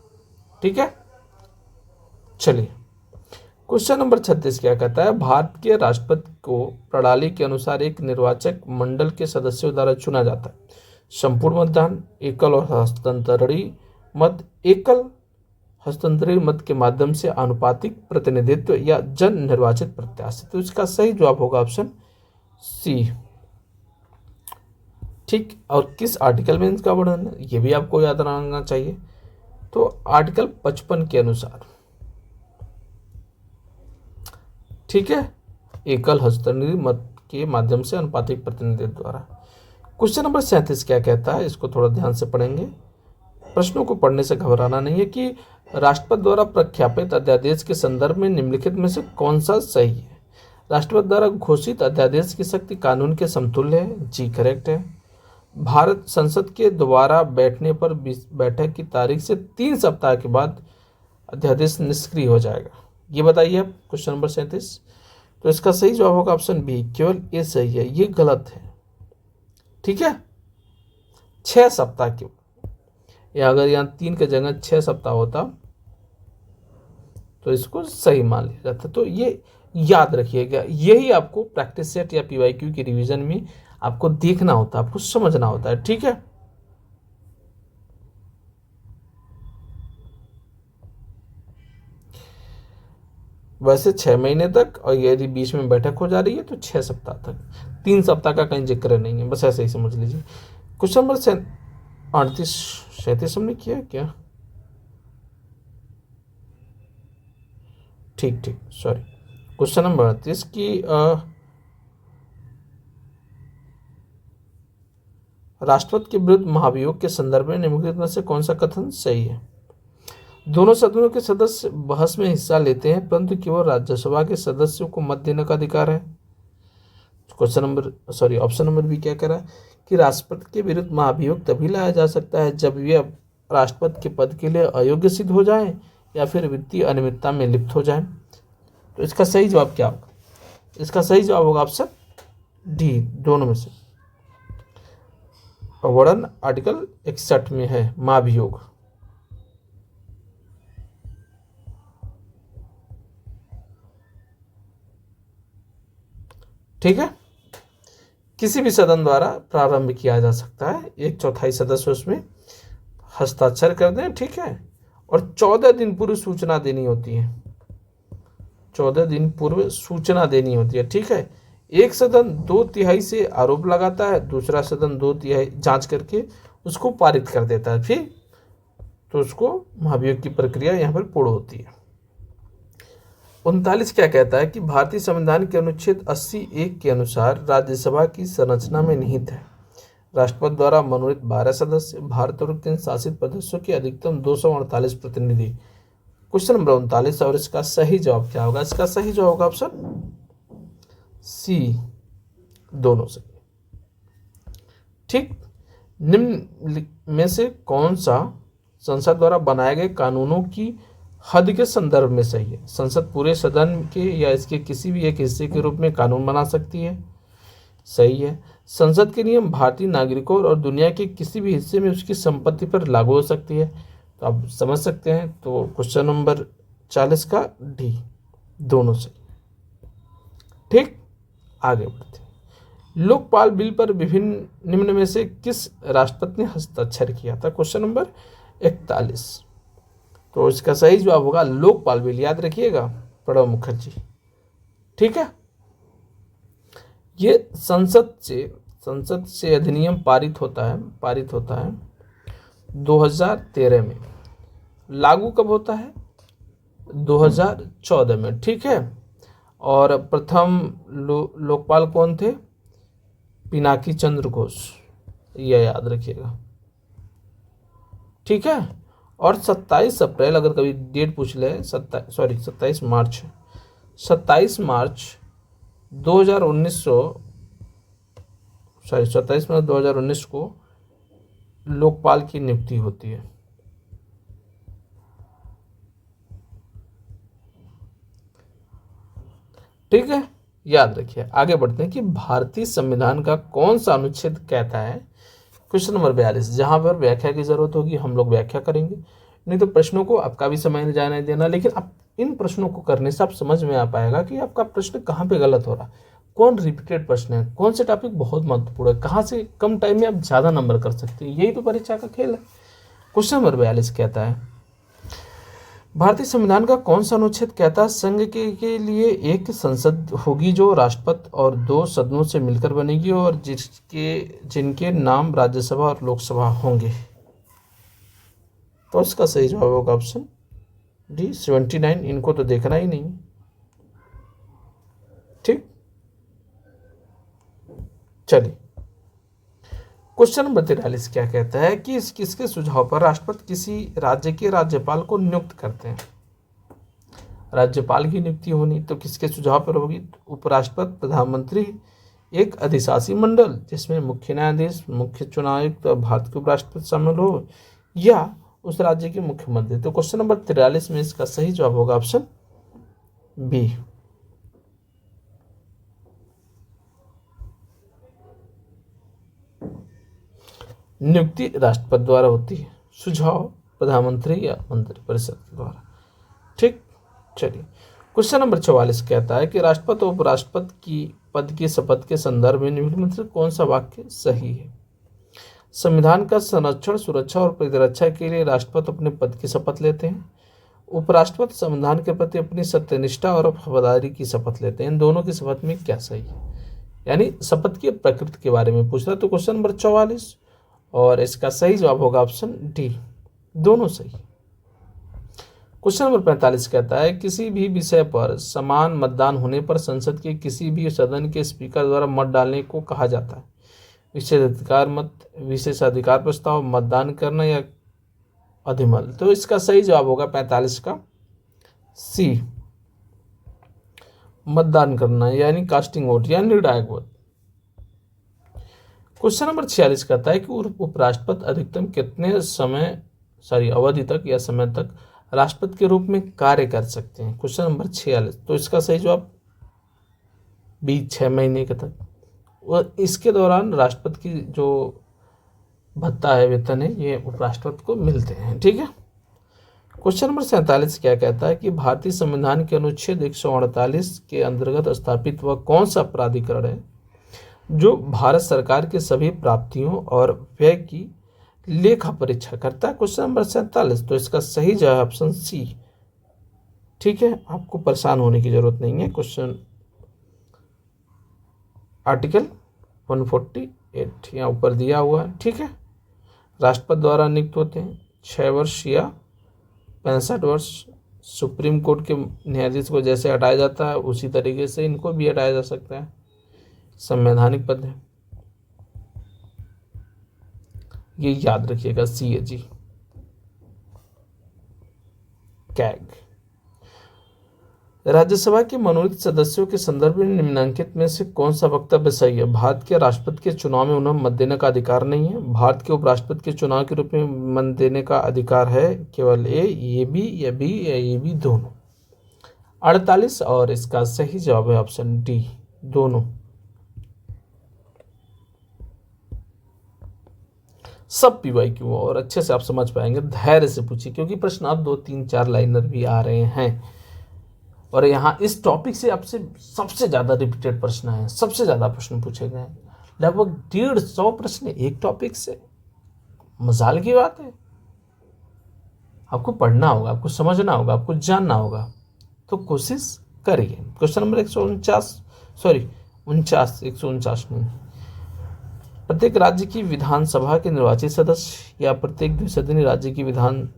ठीक है। चलिए क्वेश्चन नंबर 36 क्या कहता है? भारत के राष्ट्रपति को प्रणाली के अनुसार एक निर्वाचक मंडल के सदस्यों द्वारा चुना जाता है। संपूर्ण मतदान, एकल और हस्तांतरणीय मत, एकल हस्तांतरणीय मत के माध्यम से आनुपातिक प्रतिनिधित्व या जन निर्वाचित प्रत्याशी? तो इसका सही जवाब होगा ऑप्शन सी, ठीक। और किस आर्टिकल में इसका वर्णन है ये भी आपको याद रखना चाहिए। तो आर्टिकल 55 के अनुसार, ठीक है, एकल हस्तांतरणीय मत के माध्यम से अनुपातिक प्रतिनिधित्व द्वारा। क्वेश्चन नंबर 37 क्या कहता है? इसको थोड़ा ध्यान से पढ़ेंगे, प्रश्नों को पढ़ने से घबराना नहीं है। कि राष्ट्रपति द्वारा प्रख्यापित अध्यादेश के संदर्भ में निम्नलिखित में से कौन सा सही है? राष्ट्रपति द्वारा घोषित अध्यादेश की शक्ति कानून के समतुल्य है? जी करेक्ट है। भारत संसद के दोबारा बैठने पर बैठक की तारीख से 3 सप्ताह के बाद अध्यादेश निष्क्रिय हो जाएगा? ये बताइए आप। क्वेश्चन नंबर 37, तो इसका सही जवाब होगा ऑप्शन बी, केवल ये सही है, ये गलत है, ठीक है। 6 सप्ताह के, या अगर यहाँ 3 की जगह 6 सप्ताह होता तो इसको सही मान लिया जाता। तो ये याद रखिएगा, यही आपको प्रैक्टिस सेट या पीवाईक्यू की रिवीजन में आपको देखना होता है, आपको समझना होता है, ठीक है। वैसे 6 महीने तक, और यदि बीच में बैठक हो जा रही है तो 6 सप्ताह तक, 3 सप्ताह का कहीं जिक्र नहीं है, बस ऐसे ही समझ लीजिए। क्वेश्चन नंबर 37 हमने किया क्या? ठीक, सॉरी। क्वेश्चन नंबर 38 की राष्ट्रपति के विरुद्ध महाभियोग के संदर्भ में निम्नलिखित में से कौन सा कथन सही है? दोनों सदनों के सदस्य बहस में हिस्सा लेते हैं परंतु केवल राज्यसभा के सदस्यों को मत देने का अधिकार है। ऑप्शन नंबर बी क्या कह रहा है कि राष्ट्रपति के विरुद्ध महाभियोग तभी लाया जा सकता है जब वे राष्ट्रपति के पद के लिए अयोग्य सिद्ध हो जाएं या फिर वित्तीय अनियमितता में लिप्त हो जाएं। तो इसका सही जवाब क्या होगा? इसका सही जवाब होगा ऑप्शन डी, दोनों में से। वर्णन आर्टिकल 61 में है महाभियोग। ठीक है, किसी भी सदन द्वारा प्रारंभ किया जा सकता है, 1/4 सदस्य उसमें हस्ताक्षर कर दें, ठीक है, और 14 दिन पूर्व सूचना देनी होती है, 14 दिन पूर्व सूचना देनी होती है, ठीक है। एक सदन 2/3 से आरोप लगाता है, दूसरा सदन 2/3 जांच करके उसको पारित कर देता है, फिर तो उसको महाभियोग की प्रक्रिया यहाँ पर पूर्ण होती है। 39 क्या कहता है कि भारतीय संविधान के अनुच्छेद 80(1) के अनुसार राज्यसभा की संरचना में निहित है राष्ट्रपति द्वारा मनोनीत 12 सदस्य, भारत और केंद्र शासित प्रदेशों के अधिकतम 248 प्रतिनिधि। क्वेश्चन नंबर 39 और इसका सही जवाब क्या होगा? इसका सही जवाब होगा ऑप्शन सी, दोनों सही। ठीक, निम्न में से कौन सा संसद द्वारा बनाए गए कानूनों की हद के संदर्भ में सही है? संसद पूरे सदन के या इसके किसी भी एक हिस्से के रूप में कानून बना सकती है, सही है। संसद के नियम भारतीय नागरिकों और दुनिया के किसी भी हिस्से में उसकी संपत्ति पर लागू हो सकती है। तो आप समझ सकते हैं, तो क्वेश्चन नंबर 40 का डी, दोनों सही। ठीक, आगे बढ़ते हैं। लोकपाल बिल पर विभिन्न निम्न में से किस राष्ट्रपति ने हस्ताक्षर किया था? Question number 41। तो इसका सही जवाब होगा लोकपाल बिल, याद रखिएगा, प्रणब मुखर्जी। ठीक है, ये संसद से अधिनियम पारित होता है 2013 में, लागू कब होता है? 2014 में। ठीक है, और प्रथम लोकपाल कौन थे? पिनाकी चंद्र घोष, यह याद रखिएगा। ठीक है, और 27 अप्रैल, अगर कभी डेट पूछ ले, 27 मार्च 2019 को लोकपाल की नियुक्ति होती है। ठीक है, याद रखिए। आगे बढ़ते हैं कि भारतीय संविधान का कौन सा अनुच्छेद कहता है? Question number 42। जहां पर व्याख्या की जरूरत होगी हम लोग व्याख्या करेंगे, नहीं तो प्रश्नों को आपका भी समय नहीं जाने देना। लेकिन आप इन प्रश्नों को करने से आप समझ में आ पाएगा कि आपका प्रश्न कहाँ पे गलत हो रहा, कौन रिपीटेड प्रश्न है, कौन से टॉपिक बहुत महत्वपूर्ण है, कहाँ से कम टाइम में आप ज़्यादा नंबर कर सकते हैं। यही तो परीक्षा का खेल है। क्वेश्चन नंबर 42 कहता है, भारतीय संविधान का कौन सा अनुच्छेद कहता है संघ के लिए एक संसद होगी जो राष्ट्रपति और 2 सदनों से मिलकर बनेगी और जिनके नाम राज्यसभा और लोकसभा होंगे? तो इसका सही जवाब होगा ऑप्शन डी, 79। इनको तो देखना ही नहीं। ठीक, चलिए क्वेश्चन नंबर 43 क्या कहता है कि किसके सुझाव पर राष्ट्रपति किसी राज्य के राज्यपाल को नियुक्त करते हैं? राज्यपाल की नियुक्ति होनी तो किसके सुझाव पर होगी? उपराष्ट्रपति, प्रधानमंत्री, एक अधिशासी मंडल जिसमें मुख्य न्यायाधीश, मुख्य चुनाव आयुक्त और भारत के उपराष्ट्रपति शामिल हो, या उस राज्य के मुख्यमंत्री? तो क्वेश्चन नंबर 43 में इसका सही जवाब होगा ऑप्शन बी। नियुक्ति राष्ट्रपति द्वारा होती है, सुझाव प्रधानमंत्री या मंत्री परिषद के द्वारा। ठीक, चलिए क्वेश्चन नंबर 44 कहता है कि राष्ट्रपति और उपराष्ट्रपति की पद की शपथ के संदर्भ में निम्न में से कौन सा वाक्य सही है? संविधान का संरक्षण, सुरक्षा और प्रतिरक्षा के लिए राष्ट्रपति अपने पद की शपथ लेते हैं। उपराष्ट्रपति संविधान के प्रति अपनी सत्यनिष्ठा और वफादारी की शपथ लेते हैं। इन दोनों की शपथ में क्या सही है? यानी शपथ की प्रकृति के बारे में पूछ रहा है। तो क्वेश्चन नंबर 44 और इसका सही जवाब होगा ऑप्शन डी, दोनों सही। क्वेश्चन नंबर 45 कहता है किसी भी विषय पर समान मतदान होने पर संसद के किसी भी सदन के स्पीकर द्वारा मत डालने को कहा जाता है? विशेषाधिकार मत, विशेषाधिकार प्रस्ताव, मतदान करना या अधिमल? तो इसका सही जवाब होगा 45 का सी, मतदान करना, यानी कास्टिंग वोट या निर्णायक वोट। क्वेश्चन नंबर 46 कहता है कि उपराष्ट्रपति अधिकतम कितने अवधि तक या समय तक राष्ट्रपति के रूप में कार्य कर सकते हैं? Question number 46। तो इसका सही जवाब बी, 6 महीने के तक। और इसके दौरान राष्ट्रपति की जो भत्ता है, वेतन है, ये उपराष्ट्रपति को मिलते हैं। ठीक है, क्वेश्चन नंबर 47 क्या कहता है कि भारतीय संविधान के अनुच्छेद 148 के अंतर्गत स्थापित वह कौन सा प्राधिकरण है जो भारत सरकार के सभी प्राप्तियों और व्यय की लेखा परीक्षा करता है? Question number 47। तो इसका सही जवाब ऑप्शन सी। ठीक है, आपको परेशान होने की जरूरत नहीं है। क्वेश्चन आर्टिकल 148 यहाँ ऊपर दिया हुआ है, ठीक है। राष्ट्रपति द्वारा नियुक्त होते हैं 6 वर्ष या 65 वर्ष। सुप्रीम कोर्ट के न्यायाधीश को जैसे हटाया जाता है उसी तरीके से इनको भी हटाया जा सकता है। संवैधानिक पद है, ये याद रखिएगा, CAG कैग। राज्यसभा के मनोनीत सदस्यों के संदर्भ में निम्नलिखित में से कौन सा वक्तव्य सही है? भारत के राष्ट्रपति के चुनाव में उन्हें मत देने का अधिकार नहीं है। भारत के उपराष्ट्रपति के चुनाव के रूप में मत देने का अधिकार है केवल ये भी या बी या ये भी दोनों। 48 और इसका सही जवाब है ऑप्शन डी, दोनों। सब PYQ और अच्छे से आप समझ पाएंगे, धैर्य से पूछिए क्योंकि प्रश्न अब 2, 3, 4 लाइनर भी आ रहे हैं और यहाँ इस टॉपिक से आपसे सबसे ज़्यादा रिपीटेड प्रश्न है, सबसे ज़्यादा प्रश्न पूछे गए हैं, लगभग 150 प्रश्न एक टॉपिक से। मजाल की बात है। आपको पढ़ना होगा, आपको समझना होगा, आपको जानना होगा, तो कोशिश करिए। क्वेश्चन नंबर 149 नहीं। प्रत्येक राज्य की विधानसभा के निर्वाचित सदस्य या प्रत्येक द्विसदनीय राज्य की विधान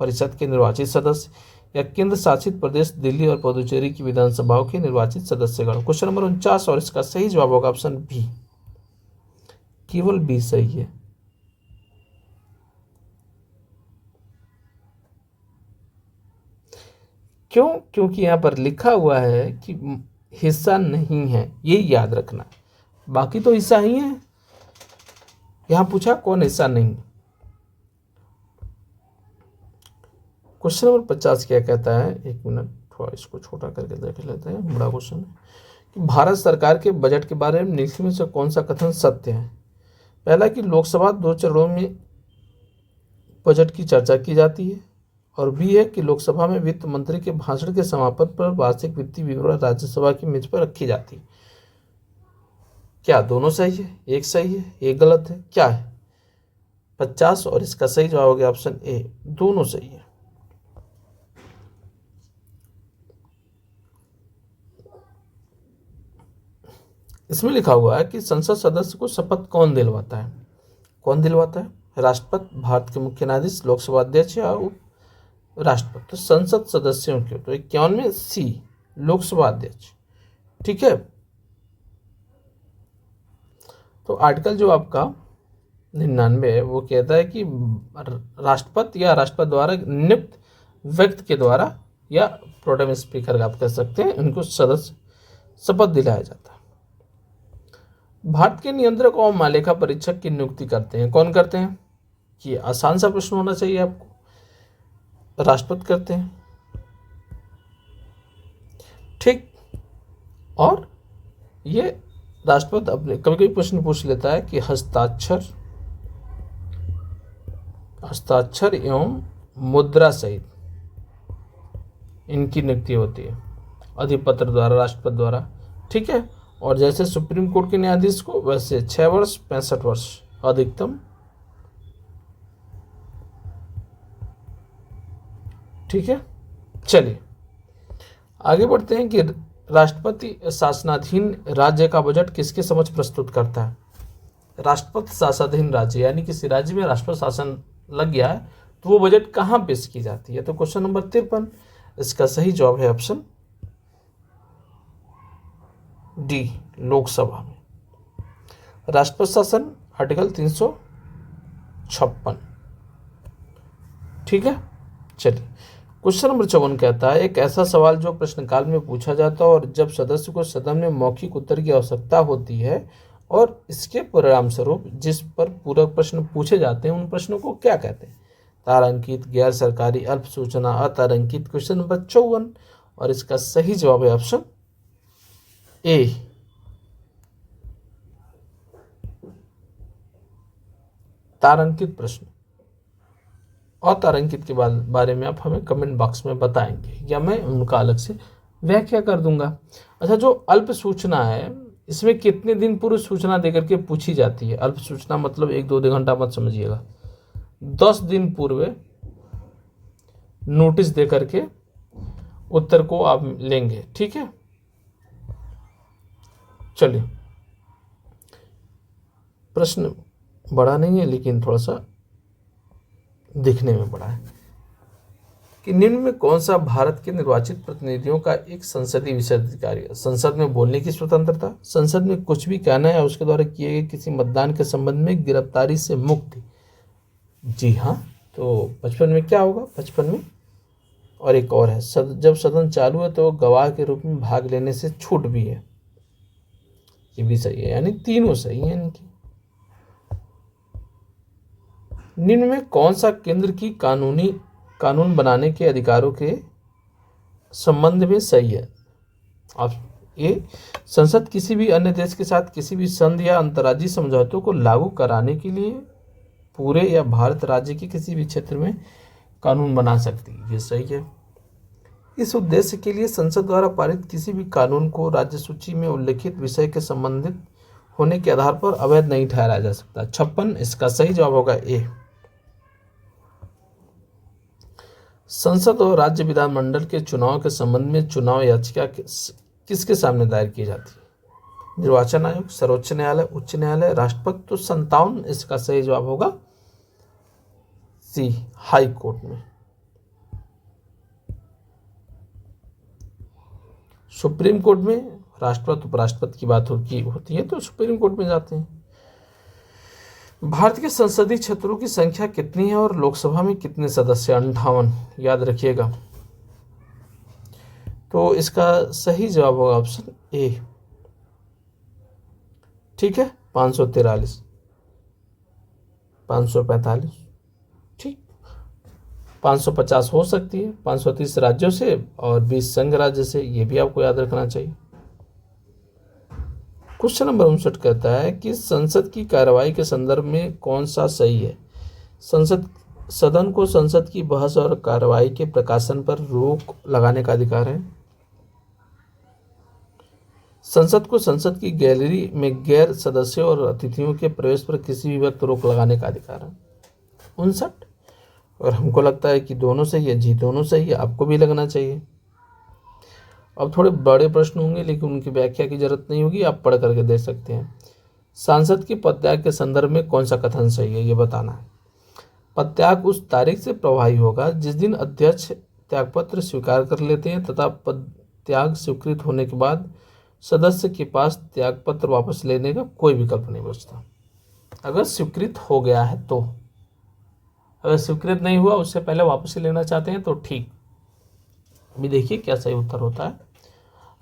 परिषद के निर्वाचित सदस्य या केंद्र शासित प्रदेश दिल्ली और पुदुचेरी की विधानसभाओं के निर्वाचित सदस्यगण। क्वेश्चन नंबर 49 और इसका सही जवाब होगा ऑप्शन बी, केवल बी सही है। क्यों? क्योंकि यहां पर लिखा हुआ है कि हिस्सा नहीं है, ये याद रखना। बाकी तो हिस्सा ही है, यहां पूछा कौन हिस्सा नहीं। क्वेश्चन नंबर 50 क्या कहता है? एक मिनट, थोड़ा इसको छोटा करके देख लेते हैं, बड़ा क्वेश्चन है कि भारत सरकार के बजट के बारे में निम्नलिखित में से कौन सा कथन सत्य है? पहला कि लोकसभा 2 चरणों में बजट की चर्चा की जाती है, और बी है कि लोकसभा में वित्त मंत्री के भाषण के समापन पर वार्षिक वित्तीय विवरण राज्यसभा की मेज पर रखी जाती है। क्या दोनों सही है? एक सही है, एक गलत है, क्या है? 50 और इसका सही जवाब हो गया ऑप्शन ए, दोनों सही है। इसमें लिखा हुआ है कि संसद सदस्य को शपथ कौन दिलवाता है? कौन दिलवाता है? राष्ट्रपति, भारत के मुख्य न्यायाधीश, लोकसभा अध्यक्ष या उप राष्ट्रपति। तो संसद सदस्यों के, तो 51 में सी, लोकसभा अध्यक्ष, ठीक है। तो आर्टिकल जो आपका 99 है वो कहता है कि राष्ट्रपति या राष्ट्रपति द्वारा नियुक्त व्यक्ति के द्वारा या प्रोटेम स्पीकर आप कह सकते हैं, उनको सदस्य शपथ दिलाया जाता है। भारत के नियंत्रक और महालेखा परीक्षक की नियुक्ति करते हैं, कौन करते हैं? ये आसान सा प्रश्न होना चाहिए आपको। राष्ट्रपति करते हैं, ठीक। और ये राष्ट्रपति अपने कभी कभी प्रश्न पूछ लेता है कि हस्ताक्षर एवं मुद्रा सहित इनकी नियुक्ति होती है अधिपत्र द्वारा, राष्ट्रपति द्वारा, ठीक है। और जैसे सुप्रीम कोर्ट के न्यायाधीश को, वैसे 6 वर्ष 65 वर्ष अधिकतम, ठीक है। चलिए आगे बढ़ते हैं कि राष्ट्रपति शासनाधीन राज्य का बजट किसके समक्ष प्रस्तुत करता है? राष्ट्रपति शासनाधीन राज्य, यानी किसी राज्य में राष्ट्रपति शासन लग गया है तो वो बजट कहाँ पेश की जाती है? तो क्वेश्चन नंबर 53, इसका सही जवाब है ऑप्शन डी, लोकसभा में। राष्ट्रपति शासन आर्टिकल 356, ठीक है। चलिए क्वेश्चन नंबर 54 कहता है, एक ऐसा सवाल जो प्रश्नकाल में पूछा जाता है और जब सदस्य को सदन में मौखिक उत्तर की आवश्यकता होती है और इसके परिणाम स्वरूप जिस पर पूरक प्रश्न पूछे जाते हैं उन प्रश्नों को क्या कहते हैं? तारांकित, गैर सरकारी, अल्प सूचना, अतारांकित। क्वेश्चन नंबर 54 और इसका सही जवाब है ऑप्शन ए, तारांकित प्रश्न। अतारांकित के बारे में आप हमें कमेंट बॉक्स में बताएंगे या मैं उनका अलग से व्याख्या कर दूंगा। अच्छा, जो अल्प सूचना है इसमें कितने दिन पूर्व सूचना देकर के पूछी जाती है? अल्प सूचना मतलब 1-2 घंटा मत समझिएगा, 10 दिन पूर्व नोटिस देकर के उत्तर को आप लेंगे, ठीक है। चलिए प्रश्न बड़ा नहीं है लेकिन थोड़ा सा दिखने में बड़ा है कि निम्न में कौन सा भारत के निर्वाचित प्रतिनिधियों का एक संसदीय विशेषाधिकार है? संसद में बोलने की स्वतंत्रता, संसद में कुछ भी कहना है उसके द्वारा किए गए किसी मतदान के संबंध में गिरफ्तारी से मुक्ति। जी हाँ, तो 55 में क्या होगा? 55 में और एक और है, जब सदन चालू है तो गवाह के रूप में भाग लेने से छूट भी है। ये भी सही है, यानी तीनों सही है इनकी। निम्न में कौन सा केंद्र की कानून बनाने के अधिकारों के संबंध में सही है? आप ए, संसद किसी भी अन्य देश के साथ किसी भी संधि या अंतर्राज्यीय समझौतों को लागू कराने के लिए पूरे या भारत राज्य के किसी भी क्षेत्र में कानून बना सकती है। ये सही है। इस उद्देश्य के लिए संसद द्वारा पारित किसी भी कानून को राज्य सूची में उल्लिखित विषय के संबंधित होने के आधार पर अवैध नहीं ठहराया जा सकता। 56 इसका सही जवाब होगा ए। संसद और राज्य विधानमंडल के चुनाव के संबंध में चुनाव याचिका किसके सामने दायर की जाती है? निर्वाचन आयोग, सर्वोच्च न्यायालय, उच्च न्यायालय, राष्ट्रपति। तो 57 इसका सही जवाब होगा सी, हाई कोर्ट में। सुप्रीम कोर्ट में राष्ट्रपति उपराष्ट्रपति की बात होती है तो सुप्रीम कोर्ट में जाते हैं। भारत के संसदीय क्षेत्रों की संख्या कितनी है और लोकसभा में कितने सदस्य? 58, याद रखिएगा। तो इसका सही जवाब होगा ऑप्शन ए। ठीक है, 543, 545, ठीक, 550 हो सकती है 530 राज्यों से और 20 संघ राज्य से, ये भी आपको याद रखना चाहिए। क्वेश्चन नंबर 59 कहता है कि संसद की कार्रवाई के संदर्भ में कौन सा सही है? सदन को संसद की बहस और कार्रवाई के प्रकाशन पर रोक लगाने का अधिकार है। संसद को संसद की गैलरी में गैर सदस्यों और अतिथियों के प्रवेश पर किसी भी वक्त रोक लगाने का अधिकार है। 59, और हमको लगता है कि दोनों सही है। जी, दोनों सही है, आपको भी लगना चाहिए। अब थोड़े बड़े प्रश्न होंगे लेकिन उनकी व्याख्या की जरूरत नहीं होगी, आप पढ़ करके देख सकते हैं। सांसद के पदत्याग के संदर्भ में कौन सा कथन सही है, ये बताना है। पदत्याग उस तारीख से प्रभावी होगा जिस दिन अध्यक्ष त्यागपत्र स्वीकार कर लेते हैं तथा पदत्याग स्वीकृत होने के बाद सदस्य के पास त्यागपत्र वापस लेने का कोई विकल्प नहीं बचता। अगर स्वीकृत हो गया है तो, अगर स्वीकृत नहीं हुआ उससे पहले वापस लेना चाहते हैं तो ठीक। अभी देखिए क्या सही उत्तर होता है।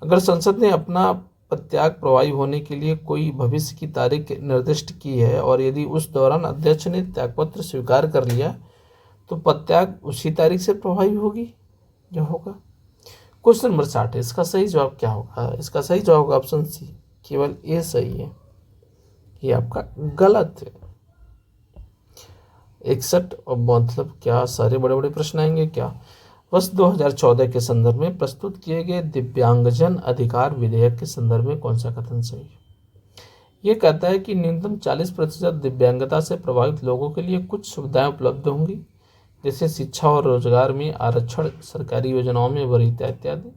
अगर संसद ने अपना पदत्याग प्रभावी होने के लिए कोई भविष्य की तारीख निर्दिष्ट की है और यदि उस दौरान अध्यक्ष ने त्यागपत्र स्वीकार कर लिया तो पदत्याग उसी तारीख से प्रभावी होगी, जो होगा। क्वेश्चन नंबर 60 है, इसका सही जवाब क्या होगा? इसका सही जवाब होगा ऑप्शन सी, केवल ए सही है, ये आपका गलत है। 61, और मतलब क्या सारे बड़े बड़े प्रश्न आएंगे क्या? वर्ष 2014 के संदर्भ में प्रस्तुत किए गए दिव्यांगजन अधिकार विधेयक के संदर्भ में कौन सा कथन सही है? ये कहता है कि न्यूनतम 40% दिव्यांगता से प्रभावित लोगों के लिए कुछ सुविधाएं उपलब्ध होंगी, जैसे शिक्षा और रोजगार में आरक्षण, सरकारी योजनाओं में वरीयता इत्यादि।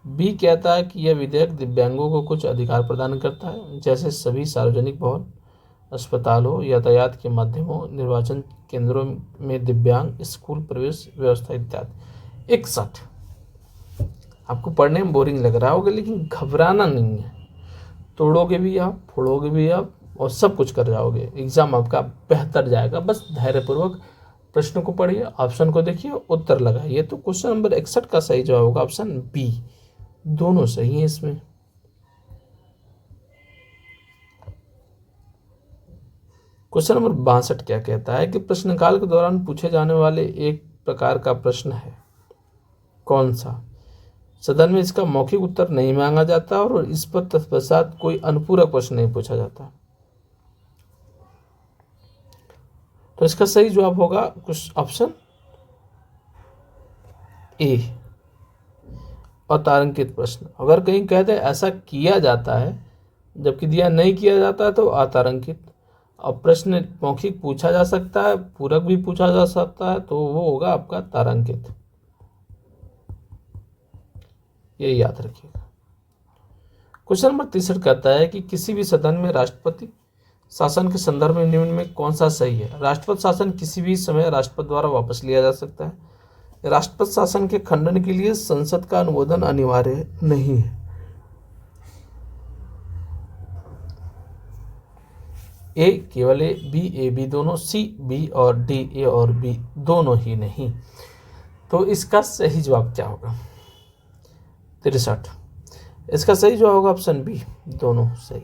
बी कहता है कि यह विधेयक दिव्यांगों को कुछ अधिकार प्रदान करता है, जैसे सभी सार्वजनिक भवन, अस्पतालों, यातायात के माध्यमों, निर्वाचन केंद्रों में दिव्यांग स्कूल प्रवेश व्यवस्था इत्यादि। 61, आपको पढ़ने में बोरिंग लग रहा होगा लेकिन घबराना नहीं है, तोड़ोगे भी आप, फोड़ोगे भी आप और सब कुछ कर जाओगे, एग्जाम आपका बेहतर जाएगा। बस धैर्यपूर्वक प्रश्न को पढ़िए, ऑप्शन को देखिए, उत्तर लगाइए। तो क्वेश्चन नंबर 61 का सही जवाब होगा ऑप्शन बी, दोनों सही है इसमें। क्वेश्चन नंबर 62 क्या कहता है कि प्रश्नकाल के दौरान पूछे जाने वाले एक प्रकार का प्रश्न है, कौन सा? सदन में इसका मौखिक उत्तर नहीं मांगा जाता और इस पर तत्पश्चात कोई अनुपूरक प्रश्न नहीं पूछा जाता। तो इसका सही जवाब होगा कुछ ऑप्शन ए, अतारांकित प्रश्न। अगर कहीं कहते ऐसा किया जाता है जबकि दिया नहीं किया जाता है तो अतारांकित। अब प्रश्न मौखिक पूछा जा सकता है, पूरक भी पूछा जा सकता है, तो वो होगा आपका तारांकित, ये याद रखिएगा। क्वेश्चन नंबर 63 कहता है कि किसी भी सदन में राष्ट्रपति शासन के संदर्भ में निम्न में कौन सा सही है? राष्ट्रपति शासन किसी भी समय राष्ट्रपति द्वारा वापस लिया जा सकता है। राष्ट्रपति शासन के खंडन के लिए संसद का अनुमोदन अनिवार्य नहीं है। ए केवल ए बी दोनों, सी बी और डी ए और बी दोनों ही नहीं। तो इसका सही जवाब क्या होगा? 63। इसका सही जवाब होगा ऑप्शन बी, दोनों सही।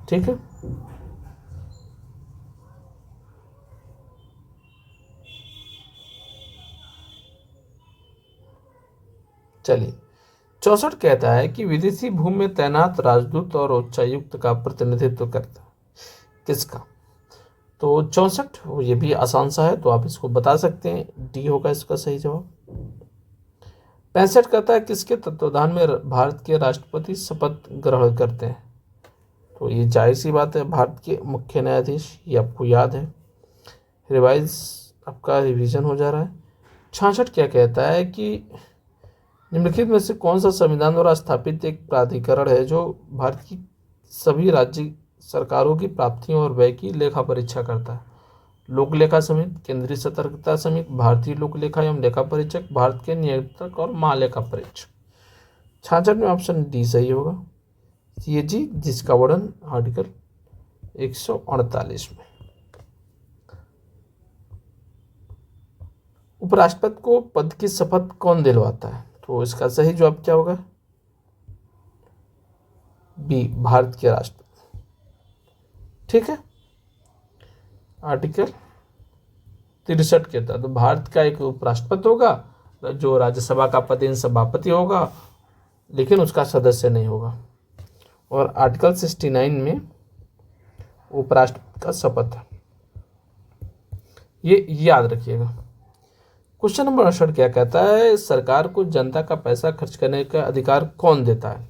ठीक है, चलिए 64 कहता है कि विदेशी भूमि में तैनात राजदूत और उच्चायुक्त का प्रतिनिधित्व करता है किसका? तो 64 ये भी आसान सा है, तो आप इसको बता सकते हैं, डी होगा इसका सही जवाब। 65 कहता है किसके तत्वाधान में भारत के राष्ट्रपति शपथ ग्रहण करते हैं? तो ये जाहिर सी बात है, भारत के मुख्य न्यायाधीश, ये आपको याद है। आपका रिवीजन हो जा रहा है। 66 क्या कहता है कि निम्नलिखित में से कौन सा संविधान द्वारा स्थापित एक प्राधिकरण है जो भारत की सभी राज्य सरकारों की प्राप्तियों और व्यय की लेखा परीक्षा करता है? लोक लेखा समिति, केंद्रीय सतर्कता समिति, भारतीय लोक लेखा एवं लेखा परीक्षक, भारत के नियंत्रक और महालेखा परीक्षक। 66 में ऑप्शन डी सही होगा, सीएजी, जिसका वर्णन आर्टिकल 148 में। उपराष्ट्रपति को पद की शपथ कौन दिलवाता है? तो इसका सही जवाब क्या होगा? बी, भारत के राष्ट्रपति। ठीक है, आर्टिकल 63 के तहत भारत का एक उपराष्ट्रपति होगा जो राज्यसभा का पदेन सभापति होगा, लेकिन उसका सदस्य नहीं होगा। और आर्टिकल 69 में उपराष्ट्रपति का शपथ है, ये याद रखिएगा। क्वेश्चन नंबर 68 क्या कहता है? सरकार को जनता का पैसा खर्च करने का अधिकार कौन देता है?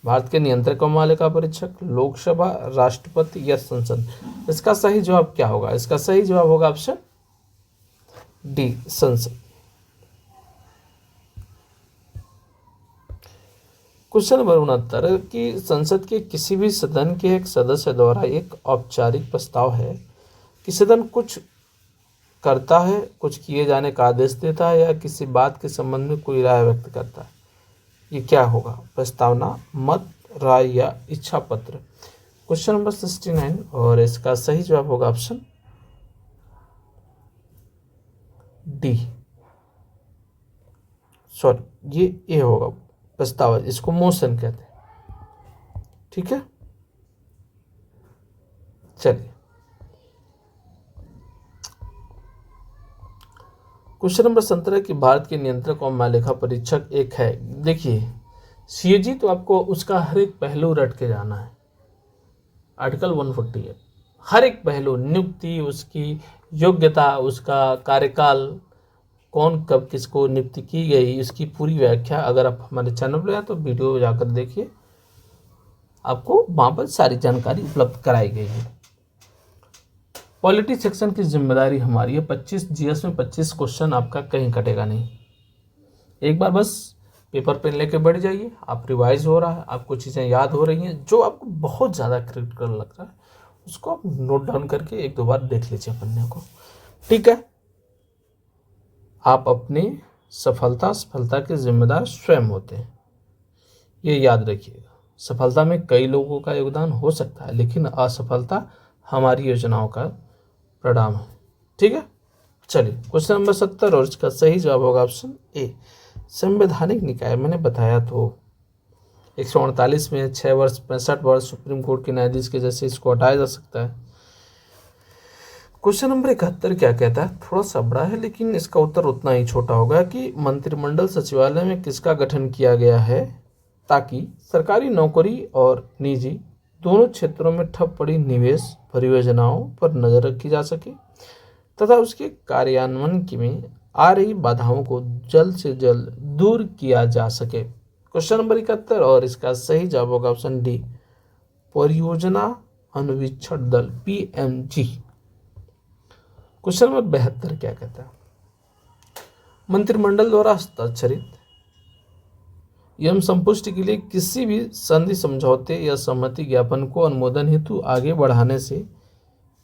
भारत के नियंत्रक और महालेखा परीक्षक, लोकसभा, राष्ट्रपति या संसद? इसका सही जवाब क्या होगा? इसका सही जवाब होगा ऑप्शन डी, संसद। क्वेश्चन नंबर 69 कि संसद के किसी भी सदन के एक सदस्य द्वारा एक औपचारिक प्रस्ताव है कि सदन कुछ करता है, कुछ किए जाने का आदेश देता है या किसी बात के संबंध में कोई राय व्यक्त करता है, ये क्या होगा? प्रस्तावना, मत, राय या इच्छा पत्र? क्वेश्चन नंबर 69 और इसका सही जवाब होगा ऑप्शन डी, सॉरी ये ए होगा, प्रस्ताव, इसको मोशन कहते हैं। ठीक है, चलिए क्वेश्चन नंबर 17 कि भारत के नियंत्रक और महालेखा परीक्षक एक है। देखिए सीएजी तो आपको उसका हर एक पहलू रट के जाना है, आर्टिकल 140 है। हर एक पहलू, नियुक्ति, उसकी योग्यता, उसका कार्यकाल, कौन कब किसको नियुक्ति की गई, इसकी पूरी व्याख्या अगर आप हमारे चैनल पर आए तो वीडियो जाकर देखिए, आपको वहाँ पर सारी जानकारी उपलब्ध कराई गई है। पॉलिटी सेक्शन की जिम्मेदारी हमारी है। 25 जीएस में 25 क्वेश्चन आपका कहीं कटेगा नहीं। एक बार बस पेपर पेन लेके बैठ जाइए, आप रिवाइज हो रहा है, आपको चीज़ें याद हो रही हैं, जो आपको बहुत ज़्यादा क्रिटिकल लग रहा है उसको आप नोट डाउन करके एक दो बार देख लीजिए पन्ने को। ठीक है, आप अपनी सफलता के जिम्मेदार स्वयं होते हैं, ये याद रखिएगा। सफलता में कई लोगों का योगदान हो सकता है, लेकिन असफलता हमारी योजनाओं का परिणाम है। ठीक है, चलिए क्वेश्चन नंबर 70 और इसका सही जवाब होगा ऑप्शन ए, संवैधानिक निकाय। मैंने बताया तो 148 में 6 वर्ष 65 वर्ष सुप्रीम कोर्ट के न्यायाधीश के जैसे इसको हटाया जा सकता है। क्वेश्चन नंबर 71 क्या कहता है? थोड़ा सा बड़ा है लेकिन इसका उत्तर उतना ही छोटा होगा कि मंत्रिमंडल सचिवालय में किसका गठन किया गया है ताकि सरकारी नौकरी और निजी दोनों क्षेत्रों में ठप पड़ी निवेश परियोजनाओं पर नजर रखी जा सके तथा उसके कार्यान्वयन में आ रही बाधाओं को जल्द से जल्द दूर किया जा सके। क्वेश्चन नंबर 71 और इसका सही जवाब होगा ऑप्शन डी, परियोजना अनुवीक्षण दल, पीएमजी। क्वेश्चन नंबर 72 क्या कहता है? मंत्रिमंडल द्वारा हस्ताक्षरित एवं संपुष्टि के लिए किसी भी संधि समझौते या सहमति ज्ञापन को अनुमोदन हेतु आगे बढ़ाने से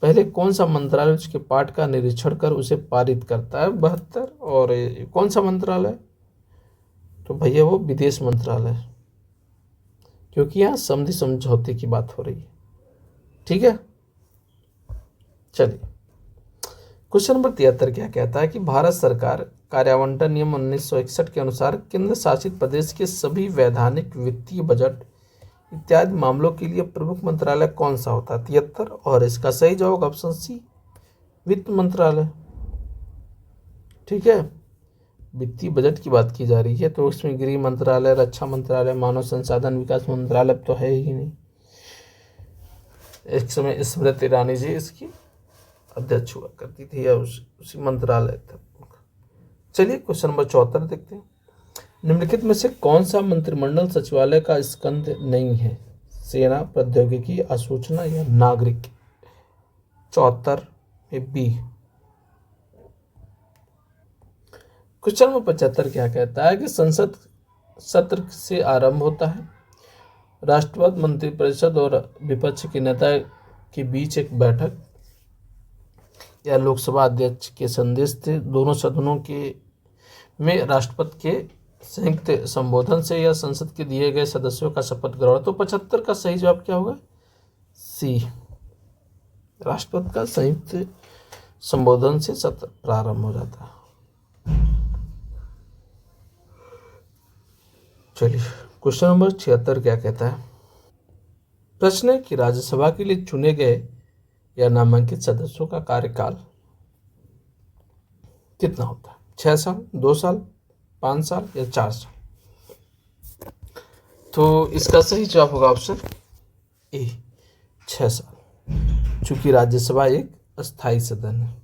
पहले कौन सा मंत्रालय उसके पाठ का निरीक्षण कर उसे पारित करता है? 72। और कौन सा मंत्रालय? तो भैया वो विदेश मंत्रालय, क्योंकि यहाँ संधि समझौते की बात हो रही है। ठीक है, चलिए क्वेश्चन नंबर 73 क्या कहता है कि भारत सरकार कार्यावंटन नियम 1961 के अनुसार केंद्र शासित प्रदेश के सभी वैधानिक वित्तीय बजट इत्यादि मामलों के लिए प्रमुख मंत्रालय कौन सा होता है? 73। और इसका सही जवाब ऑप्शन सी, वित्त मंत्रालय। ठीक है, वित्तीय बजट की बात की जा रही है तो इसमें गृह मंत्रालय, रक्षा मंत्रालय, मानव संसाधन विकास मंत्रालय तो है ही नहीं। एक समय स्मृति ईरानी जी इसकी अध्यक्ष हुआ करती थी या उसी मंत्रालय था। चलिए क्वेश्चन नंबर 74 देखते हैं। निम्नलिखित में से कौन सा मंत्रिमंडल सचिवालय का स्कंद नहीं है? सेना, प्रौद्योगिकी, आसूचना या नागरिक? 74 में बी। क्वेश्चन नंबर 75 क्या कहता है कि संसद सत्र से आरंभ होता है, राष्ट्रपति, मंत्रिपरिषद और विपक्ष के नेता के बीच एक बैठक या लोकसभा अध्यक्ष के संदेश से दोनों सदनों के में राष्ट्रपति के संयुक्त संबोधन से या संसद के दिए गए सदस्यों का शपथ ग्रहण। तो 75 का सही जवाब क्या होगा? सी, राष्ट्रपति का संयुक्त संबोधन से सत्र प्रारंभ हो जाता है। चलिए क्वेश्चन नंबर 76 क्या कहता है? प्रश्न है कि राज्यसभा के लिए चुने गए या नामांकित सदस्यों का कार्यकाल कितना होता है? 6 साल, 2 साल, 5 साल या 4 साल? तो इसका सही जवाब होगा ऑप्शन ए, 6 साल, चूंकि राज्यसभा एक अस्थायी सदन है।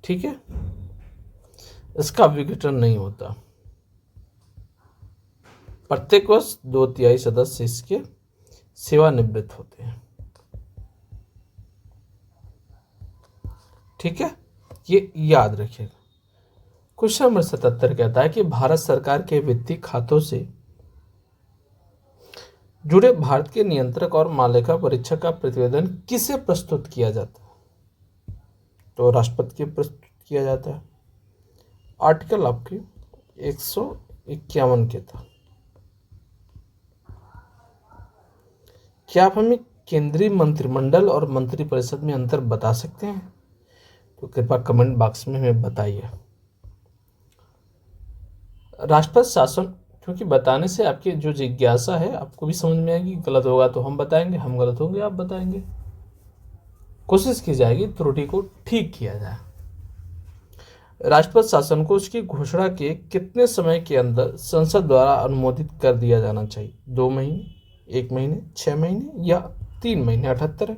ठीक है, इसका विघटन नहीं होता। प्रत्येक वर्ष 2/3 सदस्य इसके सेवानिवृत्त होते हैं। ठीक है, ये याद रखिएगा। क्वेश्चन नंबर 77 कहता है कि भारत सरकार के वित्तीय खातों से जुड़े भारत के नियंत्रक और मालिका परीक्षक का प्रतिवेदन किसे प्रस्तुत किया जाता है? तो राष्ट्रपति के प्रस्तुत किया जाता है। आर्टिकल आपके 151 के था। क्या आप हमें केंद्रीय मंत्रिमंडल और मंत्रिपरिषद में अंतर बता सकते हैं? तो कृपया कमेंट बॉक्स में हमें बताइए। राष्ट्रपति शासन, क्योंकि बताने से आपकी जो जिज्ञासा है आपको भी समझ में आएगी। गलत होगा तो हम बताएंगे, हम गलत होंगे आप बताएंगे। कोशिश की जाएगी त्रुटि को ठीक किया जाए। राष्ट्रपति शासन को उसकी घोषणा के कितने समय के अंदर संसद द्वारा अनुमोदित कर दिया जाना चाहिए? 2 महीने, 1 महीने, 6 महीने या 3 महीने? 78 है।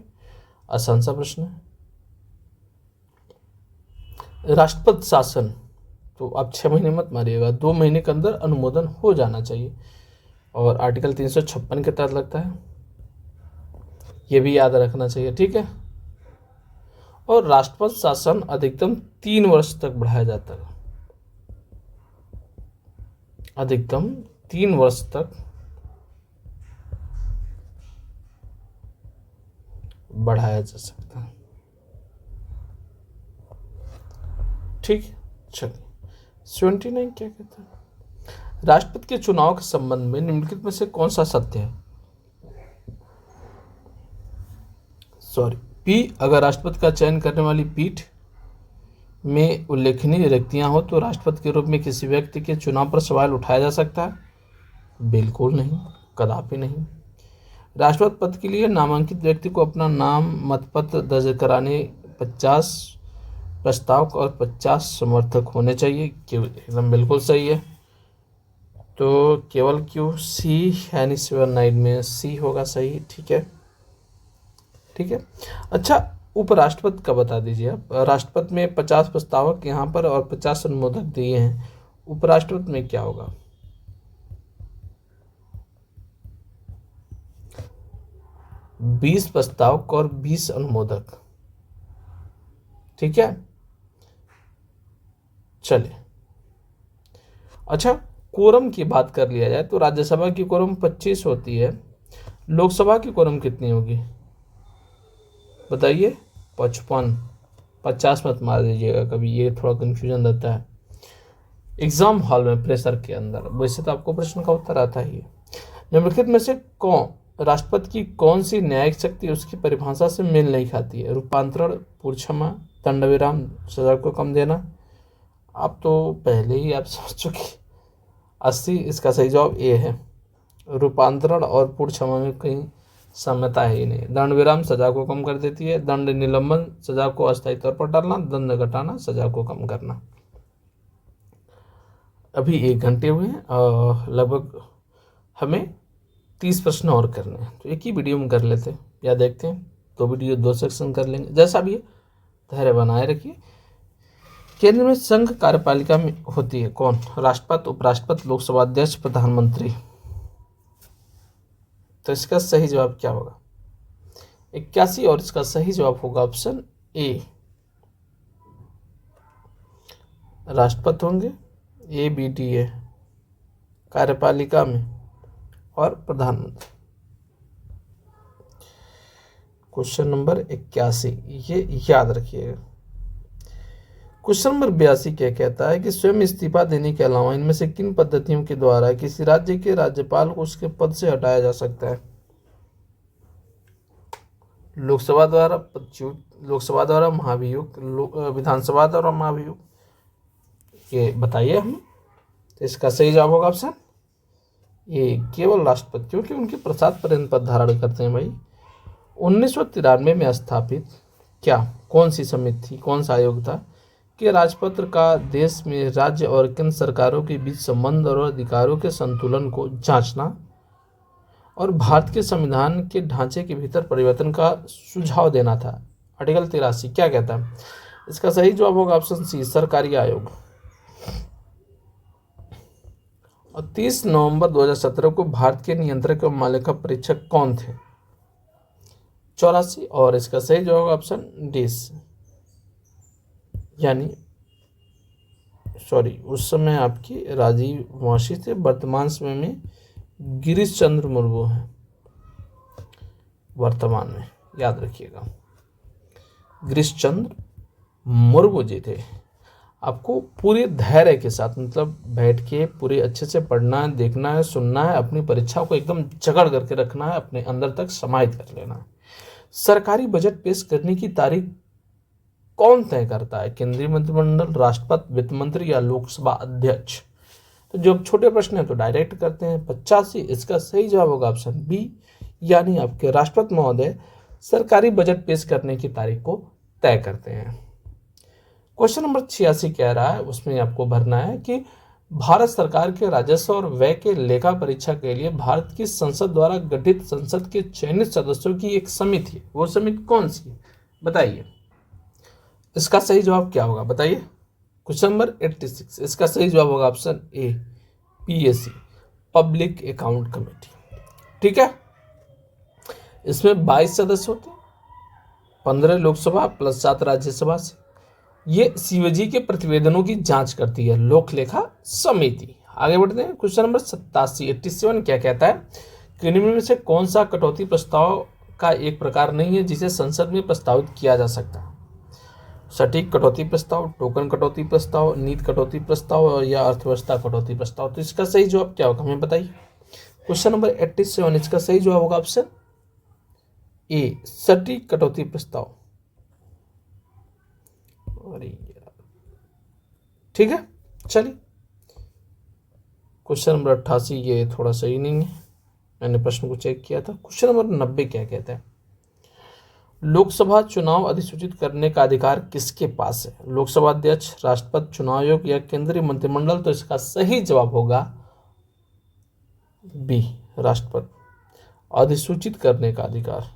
आसान सा प्रश्न है। राष्ट्रपति शासन तो आप 6 महीने मत मारिएगा, 2 महीने के अंदर अनुमोदन हो जाना चाहिए और आर्टिकल 356 के तहत लगता है, ये भी याद रखना चाहिए। ठीक है, और राष्ट्रपति शासन अधिकतम 3 वर्ष तक बढ़ाया जाता है, अधिकतम 3 वर्ष तक बढ़ाया जा सकता है। ठीक, चलिए 79 क्या कहता है? राष्ट्रपति के चुनाव के संबंध में निम्नलिखित में से कौन सा सत्य है? पी, अगर राष्ट्रपति का चयन करने वाली पीठ में उल्लेखनीय रिक्तियां हो तो राष्ट्रपति के रूप में किसी व्यक्ति के चुनाव पर सवाल उठाया जा सकता है? बिल्कुल नहीं, कदापि नहीं। राष्ट्रपति पद के लिए नामांकित व्यक्ति को अपना नाम मतपत्र दर्ज कराने 50 प्रस्तावक और 50 समर्थक होने चाहिए। एकदम बिल्कुल सही है। तो केवल क्यों? सी यानी 79 में सी होगा सही। ठीक है, ठीक है। अच्छा, उपराष्ट्रपति का बता दीजिए आप। राष्ट्रपति में 50 प्रस्तावक यहाँ पर और 50 अनुमोदक दिए हैं, उपराष्ट्रपति में क्या होगा? 20 प्रस्तावक और 20 अनुमोदक। ठीक है, चलिए। अच्छा, कोरम की बात कर लिया जाए तो राज्यसभा की कोरम 25 होती है, लोकसभा की कोरम कितनी होगी बताइए? 55। 50 मत मार दीजिएगा कभी, ये थोड़ा कन्फ्यूजन रहता है एग्जाम हॉल में प्रेशर के अंदर। वैसे तो आपको प्रश्न का उत्तर आता ही है। निम्नलिखित में से कौन राष्ट्रपति की कौन सी न्यायिक शक्ति उसकी परिभाषा से मेल नहीं खाती है? रूपांतरण, पूर्व क्षमा, दंडविराम, सजा को कम देना। आप तो पहले ही आप समझ चुके 80। इसका सही जवाब ए है। रूपांतरण और पूर्व क्षमा में कहीं साम्यता है ही नहीं। दंड विराम सजा को कम कर देती है, दंड निलंबन सजा को अस्थायी तौर पर डालना, दंड घटाना सजा को कम करना। अभी 1 घंटे हुए हैं और लगभग हमें 30 प्रश्न और करने हैं, तो एक ही वीडियो में कर लेते हैं या देखते हैं, 2 वीडियो 2 सेक्शन कर लेंगे, जैसा भी है धैर्य बनाए रखिए। केंद्र में संघ कार्यपालिका में होती है कौन? राष्ट्रपति, उपराष्ट्रपति, लोकसभा अध्यक्ष, प्रधानमंत्री। तो इसका सही जवाब क्या होगा? 81। और इसका सही जवाब होगा ऑप्शन ए, राष्ट्रपति होंगे ABDA कार्यपालिका में और प्रधानमंत्री। क्वेश्चन नंबर 81 ये याद रखिएगा। क्वेश्चन नंबर 82 क्या कहता है कि स्वयं इस्तीफा देने के अलावा इनमें से किन पद्धतियों के द्वारा किसी राज्य के राज्यपाल को उसके पद से हटाया जा सकता है? लोकसभा द्वारा पदच्युत, लोकसभा द्वारा महाभियोग, विधानसभा द्वारा महाभियोग, ये बताइए हमें। तो इसका सही जवाब होगा ऑप्शन ये, केवल राष्ट्रपति, क्योंकि उनके प्रसाद पर इन पद धारण करते हैं भाई। 1993 में स्थापित क्या कौन सी समिति थी, कौन सा आयोग था कि राजपत्र का देश में राज्य और केंद्र सरकारों के बीच संबंध और अधिकारों के संतुलन को जांचना और भारत के संविधान के ढांचे के भीतर परिवर्तन का सुझाव देना था? आर्टिकल 83 क्या कहता है? इसका सही जवाब होगा ऑप्शन सी, सरकारी आयोग। और 30 नवंबर 2017 को भारत के नियंत्रक एवं मालिका परीक्षक कौन थे? 84। और इसका सही जवाब ऑप्शन डी, यानी सॉरी, उस समय आपकी राजीव वाशी थे, वर्तमान समय में गिरीश चंद्र मुर्मू हैं वर्तमान में, याद रखिएगा गिरीश चंद्र मुर्मू जी थे। आपको पूरे धैर्य के साथ मतलब बैठ के पूरे अच्छे से पढ़ना है, देखना है, सुनना है, अपनी परीक्षा को एकदम जकड़ करके रखना है, अपने अंदर तक समाहित कर लेना है। सरकारी बजट पेश करने की तारीख कौन तय करता है? केंद्रीय मंत्रिमंडल, राष्ट्रपति, वित्त मंत्री या लोकसभा अध्यक्ष? तो जो छोटे प्रश्न है तो डायरेक्ट करते हैं। 85। इसका सही जवाब होगा ऑप्शन बी, यानी आपके राष्ट्रपति महोदय सरकारी बजट पेश करने की तारीख को तय करते हैं। क्वेश्चन नंबर 86 कह रहा है, उसमें आपको भरना है कि भारत सरकार के राजस्व और व्यय के लेखा परीक्षा के लिए भारत की संसद द्वारा गठित संसद के चयनित सदस्यों की एक समिति है, वो समिति कौन सी है बताइए? इसका सही जवाब क्या होगा बताइए? क्वेश्चन नंबर 86 इसका सही जवाब होगा option A, PAC, public account committee. ठीक है, इसमें 22 सदस्य होते हैं, 15 लोकसभा प्लस 7 राज्यसभा से। ये COG के प्रतिवेदनों की जांच करती है, लोक लेखा समिति। आगे बढ़ते हैं। क्वेश्चन नंबर 87 क्या कहता है कि निम्न में से कौन सा कटौती प्रस्ताव का एक प्रकार नहीं है जिसे संसद में प्रस्तावित किया जा सकता है? सटीक कटौती प्रस्ताव, टोकन कटौती प्रस्ताव, नीति कटौती प्रस्ताव या अर्थव्यवस्था कटौती प्रस्ताव? तो इसका सही जवाब क्या होगा हमें बताइए? क्वेश्चन नंबर 87 इसका सही जवाब होगा ऑप्शन ए, सटीक कटौती प्रस्ताव। अरे यार, ठीक है चलिए। क्वेश्चन नंबर 88 ये थोड़ा सही नहीं है, मैंने प्रश्न को चेक किया था। क्वेश्चन नंबर 90 क्या कहता है? लोकसभा चुनाव अधिसूचित करने का अधिकार किसके पास है? लोकसभा अध्यक्ष, राष्ट्रपति, चुनाव आयोग या केंद्रीय मंत्रिमंडल? तो इसका सही जवाब होगा बी, राष्ट्रपति। अधिसूचित करने का अधिकार,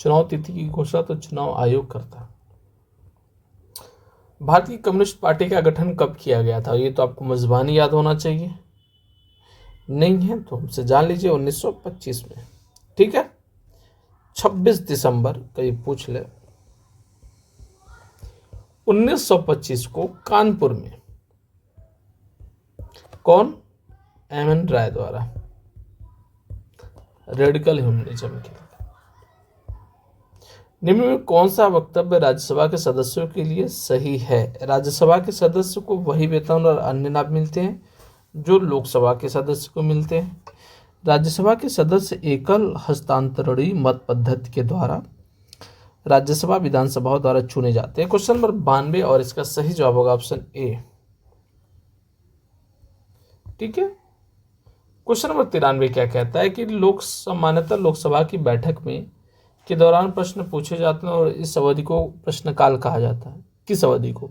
चुनाव तिथि की घोषणा तो चुनाव आयोग करता है। भारतीय कम्युनिस्ट पार्टी का गठन कब किया गया था? ये तो आपको मजबानी याद होना चाहिए, नहीं है तो हमसे जान लीजिए। 1925 में। ठीक है, 26 दिसंबर कहीं पूछ ले, 1925 को कानपुर में कौन? एम.एन. राय द्वारा, रेडिकल ह्यूमनिज्म के। निम्न में कौन सा वक्तव्य राज्यसभा के सदस्यों के लिए सही है? राज्यसभा के सदस्य को वही वेतन और अन्य लाभ मिलते हैं जो लोकसभा के सदस्य को मिलते हैं। राज्यसभा के सदस्य एकल हस्तांतरणीय मत पद्धति के द्वारा राज्यसभा विधानसभाओं द्वारा चुने जाते हैं। क्वेश्चन नंबर 92 और इसका सही जवाब होगा ऑप्शन ए। ठीक है। क्वेश्चन नंबर 93 क्या कहता है कि सामान्यतः लोकसभा की बैठक में के दौरान प्रश्न पूछे जाते हैं और इस अवधि को प्रश्नकाल कहा जाता है। किस अवधि को?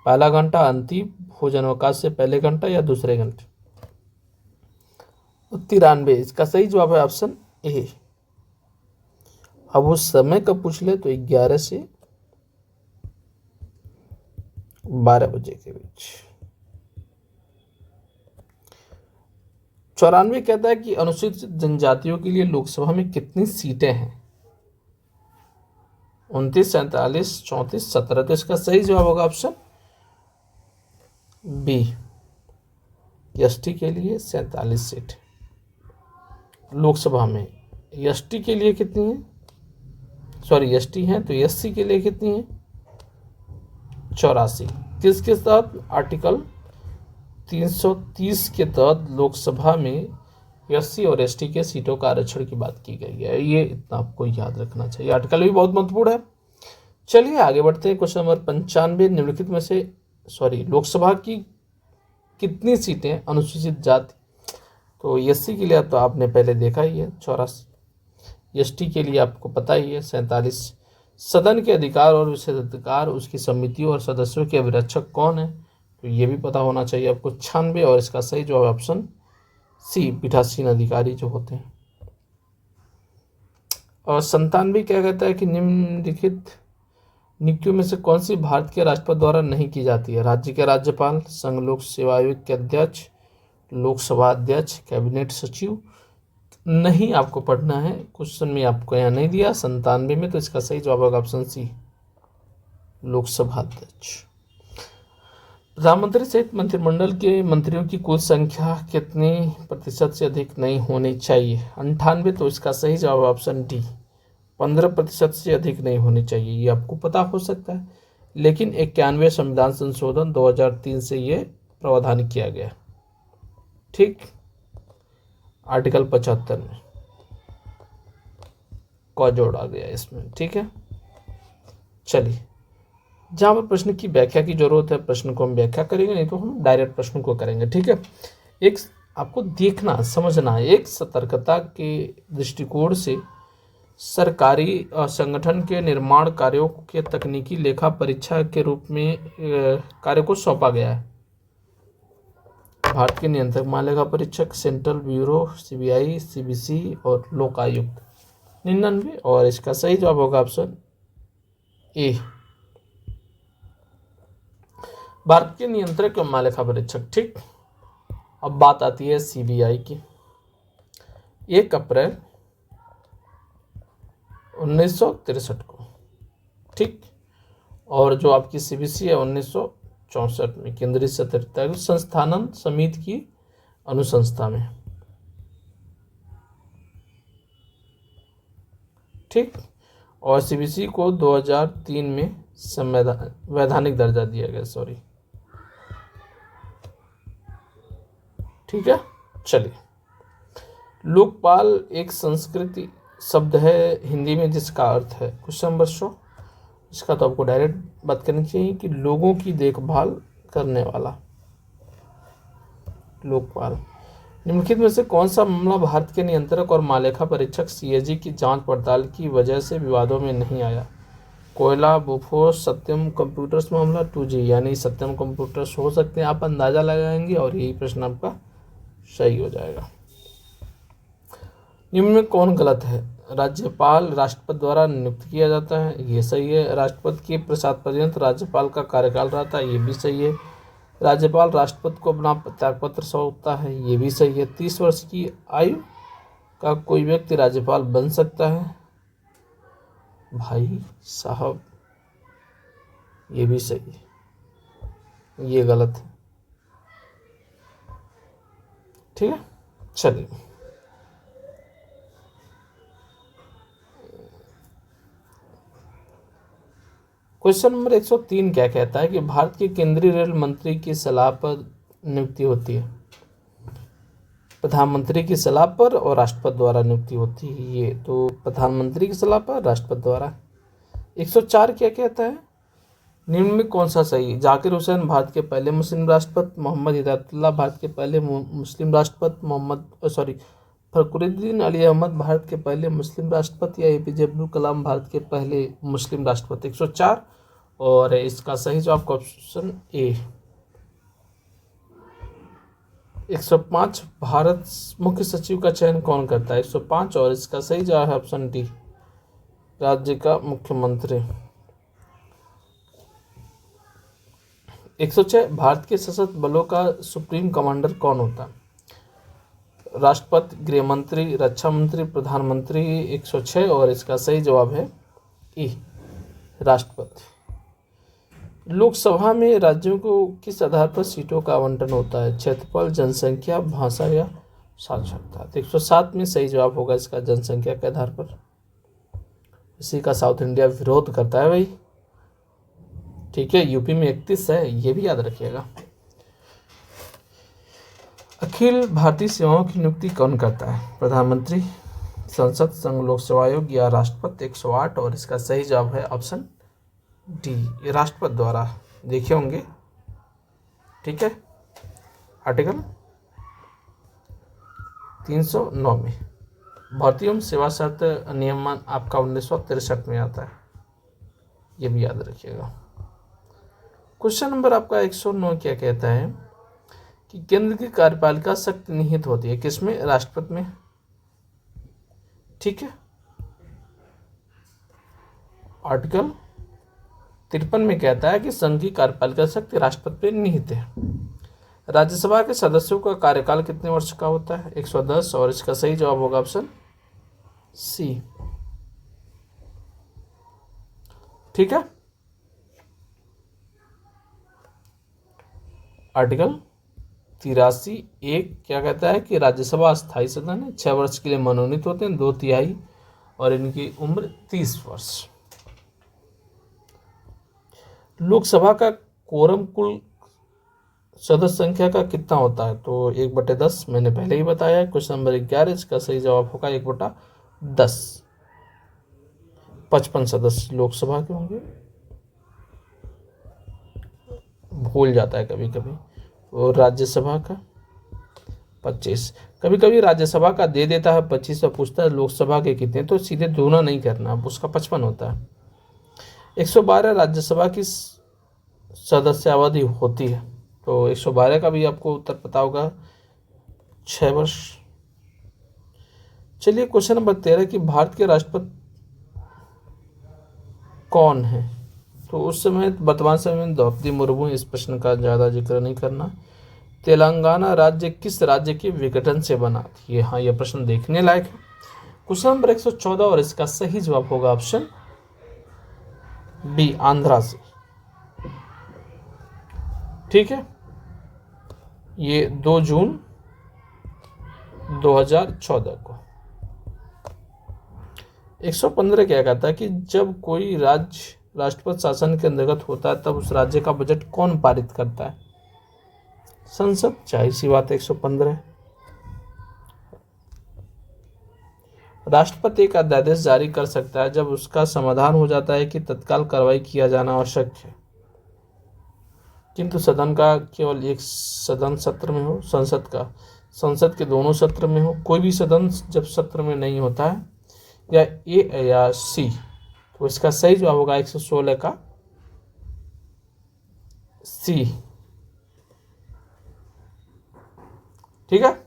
पहला घंटा, अंतिम भोजनावकाश से पहले घंटा या दूसरे घंटे? 93 इसका सही जवाब है ऑप्शन ए। अब उस समय कब पूछ ले तो 11 से 12 बजे के बीच। 94 कहता है कि अनुसूचित जनजातियों के लिए लोकसभा में कितनी सीटें हैं? 29, 47, 34, 17। तो इसका सही जवाब होगा ऑप्शन बी। एसटी के लिए 47 सीट लोकसभा में। एसटी के लिए कितनी है? सॉरी, एसटी है तो एससी के लिए कितनी है? 84। किसके तहत? आर्टिकल 330 के तहत लोकसभा में एससी और एसटी के सीटों का आरक्षण की बात की गई है। ये इतना आपको याद रखना चाहिए, आर्टिकल भी बहुत महत्वपूर्ण है। चलिए आगे बढ़ते हैं। क्वेश्चन नंबर 95, निम्नलिखित में से लोकसभा की कितनी सीटें अनुसूचित जाति? तो एससी के लिए तो आपने पहले देखा ही है 84, एसटी के लिए आपको पता ही है 47। सदन के अधिकार और विशेषाधिकार, उसकी समितियों और सदस्यों के अभिरक्षक कौन है? तो ये भी पता होना चाहिए आपको। 96 और इसका सही जवाब ऑप्शन सी, पीठासीन अधिकारी जो होते हैं। और 97 क्या कहता है कि निम्नलिखित नियुक्तियों में से कौन सी भारत के राष्ट्रपति द्वारा नहीं की जाती है? राज्य के राज्यपाल, संघ लोक सेवा आयोग के अध्यक्ष, लोकसभा अध्यक्ष, कैबिनेट सचिव। नहीं आपको पढ़ना है, क्वेश्चन में आपको यहाँ नहीं दिया 97 में, तो इसका सही जवाब होगा ऑप्शन सी, लोकसभा अध्यक्ष। प्रधानमंत्री सहित मंत्रिमंडल के मंत्रियों की कुल संख्या कितने प्रतिशत से अधिक नहीं होनी चाहिए? 98। तो इसका सही जवाब ऑप्शन डी, 15% से अधिक नहीं होनी चाहिए। ये आपको पता हो सकता है, लेकिन 91 संविधान संशोधन 2003 से ये प्रावधान किया गया। ठीक, आर्टिकल 75 में को जोड़ा गया इसमें। ठीक है, चलिए जहाँ पर प्रश्न की व्याख्या की जरूरत है प्रश्न को हम व्याख्या करेंगे, नहीं तो हम डायरेक्ट प्रश्न को करेंगे। ठीक है, एक आपको देखना समझना है, एक सतर्कता के दृष्टिकोण से सरकारी संगठन के निर्माण कार्यों के तकनीकी लेखा परीक्षा के रूप में कार्य को सौंपा गया है। भारत के नियंत्रक महालेखा परीक्षक, सेंट्रल ब्यूरो, सीबीआई, सीबीसी और लोक आयुक्त। 99 और इसका सही जवाब होगा ऑप्शन ए, भारत के नियंत्रक एवं महालेखा परीक्षक। ठीक, अब बात आती है सीबीआई की। 1 अप्रैल 1963 को। ठीक, और जो आपकी सीबीसी है 1964 में केंद्रीय सतर्कता संस्थानन समिति की अनुसंस्था में। ठीक, और सीबीसी को 2003 में वैधानिक दर्जा दिया गया। सॉरी, ठीक है। चलिए, लोकपाल एक संस्कृति शब्द है हिंदी में जिसका अर्थ है, क्वेश्चन नंबर 100, इसका तो आपको डायरेक्ट बात करनी चाहिए कि लोगों की देखभाल करने वाला। लोकपाल। निम्नलिखित में से कौन सा मामला भारत के नियंत्रक और महालेखा परीक्षक सीएजी की जांच पड़ताल की वजह से विवादों में नहीं आया? कोयला, बोफोर्स, सत्यम कंप्यूटर्स मामला, 2G यानी सत्यम कंप्यूटर्स हो सकते हैं। आप अंदाजा लगाएंगे और यही प्रश्न आपका सही हो जाएगा। निम्न में कौन गलत है? राज्यपाल राष्ट्रपति द्वारा नियुक्त किया जाता है, ये सही है। राष्ट्रपति के प्रसाद पर्यंत राज्यपाल का कार्यकाल रहता है, ये भी सही है। राज्यपाल राष्ट्रपति को अपना त्यागपत्र सौंपता है, ये भी सही है। 30 वर्ष की आयु का कोई व्यक्ति राज्यपाल बन सकता है, भाई साहब ये भी सही है, ये गलत है। ठीक है, चलिए। क्वेश्चन नंबर 103 क्या कहता है कि भारत के केंद्रीय रेल मंत्री की सलाह पर नियुक्ति होती है। प्रधानमंत्री की सलाह पर और राष्ट्रपति द्वारा नियुक्ति होती है। ये तो प्रधानमंत्री की सलाह पर, राष्ट्रपति द्वारा। 104 क्या कहता है, निम्न में कौन सा सही है। जाकिर हुसैन भारत के पहले मुस्लिम राष्ट्रपति, मोहम्मद हिदायतुल्लाह भारत के पहले मुस्लिम राष्ट्रपति, फखरुद्दीन अली अहमद भारत के पहले मुस्लिम राष्ट्रपति, या एपीजे अब्दुल कलाम भारत के पहले मुस्लिम राष्ट्रपति। 104 और इसका सही जवाब ऑप्शन ए। 105 भारत मुख्य सचिव का चयन कौन करता है। 105 और इसका सही जवाब है ऑप्शन डी, राज्य का मुख्यमंत्री। 106 भारत के सशस्त्र बलों का सुप्रीम कमांडर कौन होता है। राष्ट्रपति, गृह मंत्री, रक्षा मंत्री, प्रधानमंत्री। 106 और इसका सही जवाब है ई, राष्ट्रपति। लोकसभा में राज्यों को किस आधार पर सीटों का आवंटन होता है। क्षेत्रफल, जनसंख्या, भाषा या साक्षरता। 107 में सही जवाब होगा इसका जनसंख्या के आधार पर। इसी का साउथ इंडिया विरोध करता है भाई, ठीक है। यूपी में 31 है, ये भी याद रखिएगा। अखिल भारतीय सेवाओं की नियुक्ति कौन करता है। प्रधानमंत्री, संसद, संघ लोक सेवा आयोग या राष्ट्रपति। 108 और इसका सही जवाब है ऑप्शन डी, ये राष्ट्रपति द्वारा। देखे होंगे, ठीक है। आर्टिकल 309 में भर्ती एवं सेवा शर्त नियमन आपका 1963 में आता है, ये भी याद रखिएगा। क्वेश्चन नंबर आपका 109 क्या कहता है कि केंद्र की कार्यपालिका शक्ति निहित होती है किसमें, राष्ट्रपति में, ठीक है। आर्टिकल 53 में कहता है कि संघ की कार्यपालिका शक्ति राष्ट्रपति पे निहित है। राज्यसभा के सदस्यों का कार्यकाल कितने वर्ष का होता है। 110 और इसका सही जवाब होगा ऑप्शन सी, ठीक है। आर्टिकल 83(1) क्या कहता है कि राज्यसभा अस्थायी सदन है, 6 वर्ष के लिए मनोनीत होते हैं, 2/3 और इनकी उम्र 30 वर्ष। लोकसभा का कोरम कुल सदस्य संख्या का कितना होता है, तो 1/10 मैंने पहले ही बताया। क्वेश्चन नंबर 11 इसका सही जवाब होगा 1/10। 55 सदस्य लोकसभा के होंगे, भूल जाता है कभी कभी। और राज्यसभा का 25, कभी कभी राज्यसभा का दे देता है 25 और पूछता है लोकसभा के कितने, तो सीधे दोना नहीं करना, उसका 55 होता है। 112 राज्यसभा की सदस्यावधि होती है, तो 112 का भी आपको उत्तर पता होगा, 6 वर्ष। चलिए क्वेश्चन नंबर 13 कि भारत के राष्ट्रपति कौन है, तो उस समय वर्तमान समय में द्रौपदी मुर्मू। इस प्रश्न का ज़्यादा जिक्र नहीं करना। तेलंगाना राज्य किस राज्य के विघटन से बना, ये हाँ, ये प्रश्न देखने लायक है। क्वेश्चन नंबर 114 और इसका सही जवाब होगा ऑप्शन बी, आंध्रा से, ठीक है। ये 2 जून 2014 को। 115 क्या कहता है कि जब कोई राज्य राष्ट्रपति शासन के अंतर्गत होता है तब उस राज्य का बजट कौन पारित करता है, संसद। जाहिर सी बात है 115। राष्ट्रपति एक अध्यादेश जारी कर सकता है जब उसका समाधान हो जाता है कि तत्काल कार्रवाई किया जाना आवश्यक है, किंतु सदन का केवल एक सदन सत्र में हो, संसद के दोनों सत्र में हो। कोई भी सदन जब सत्र में नहीं होता है, या ए या सी, तो इसका सही जवाब होगा 116 का सी, ठीक है।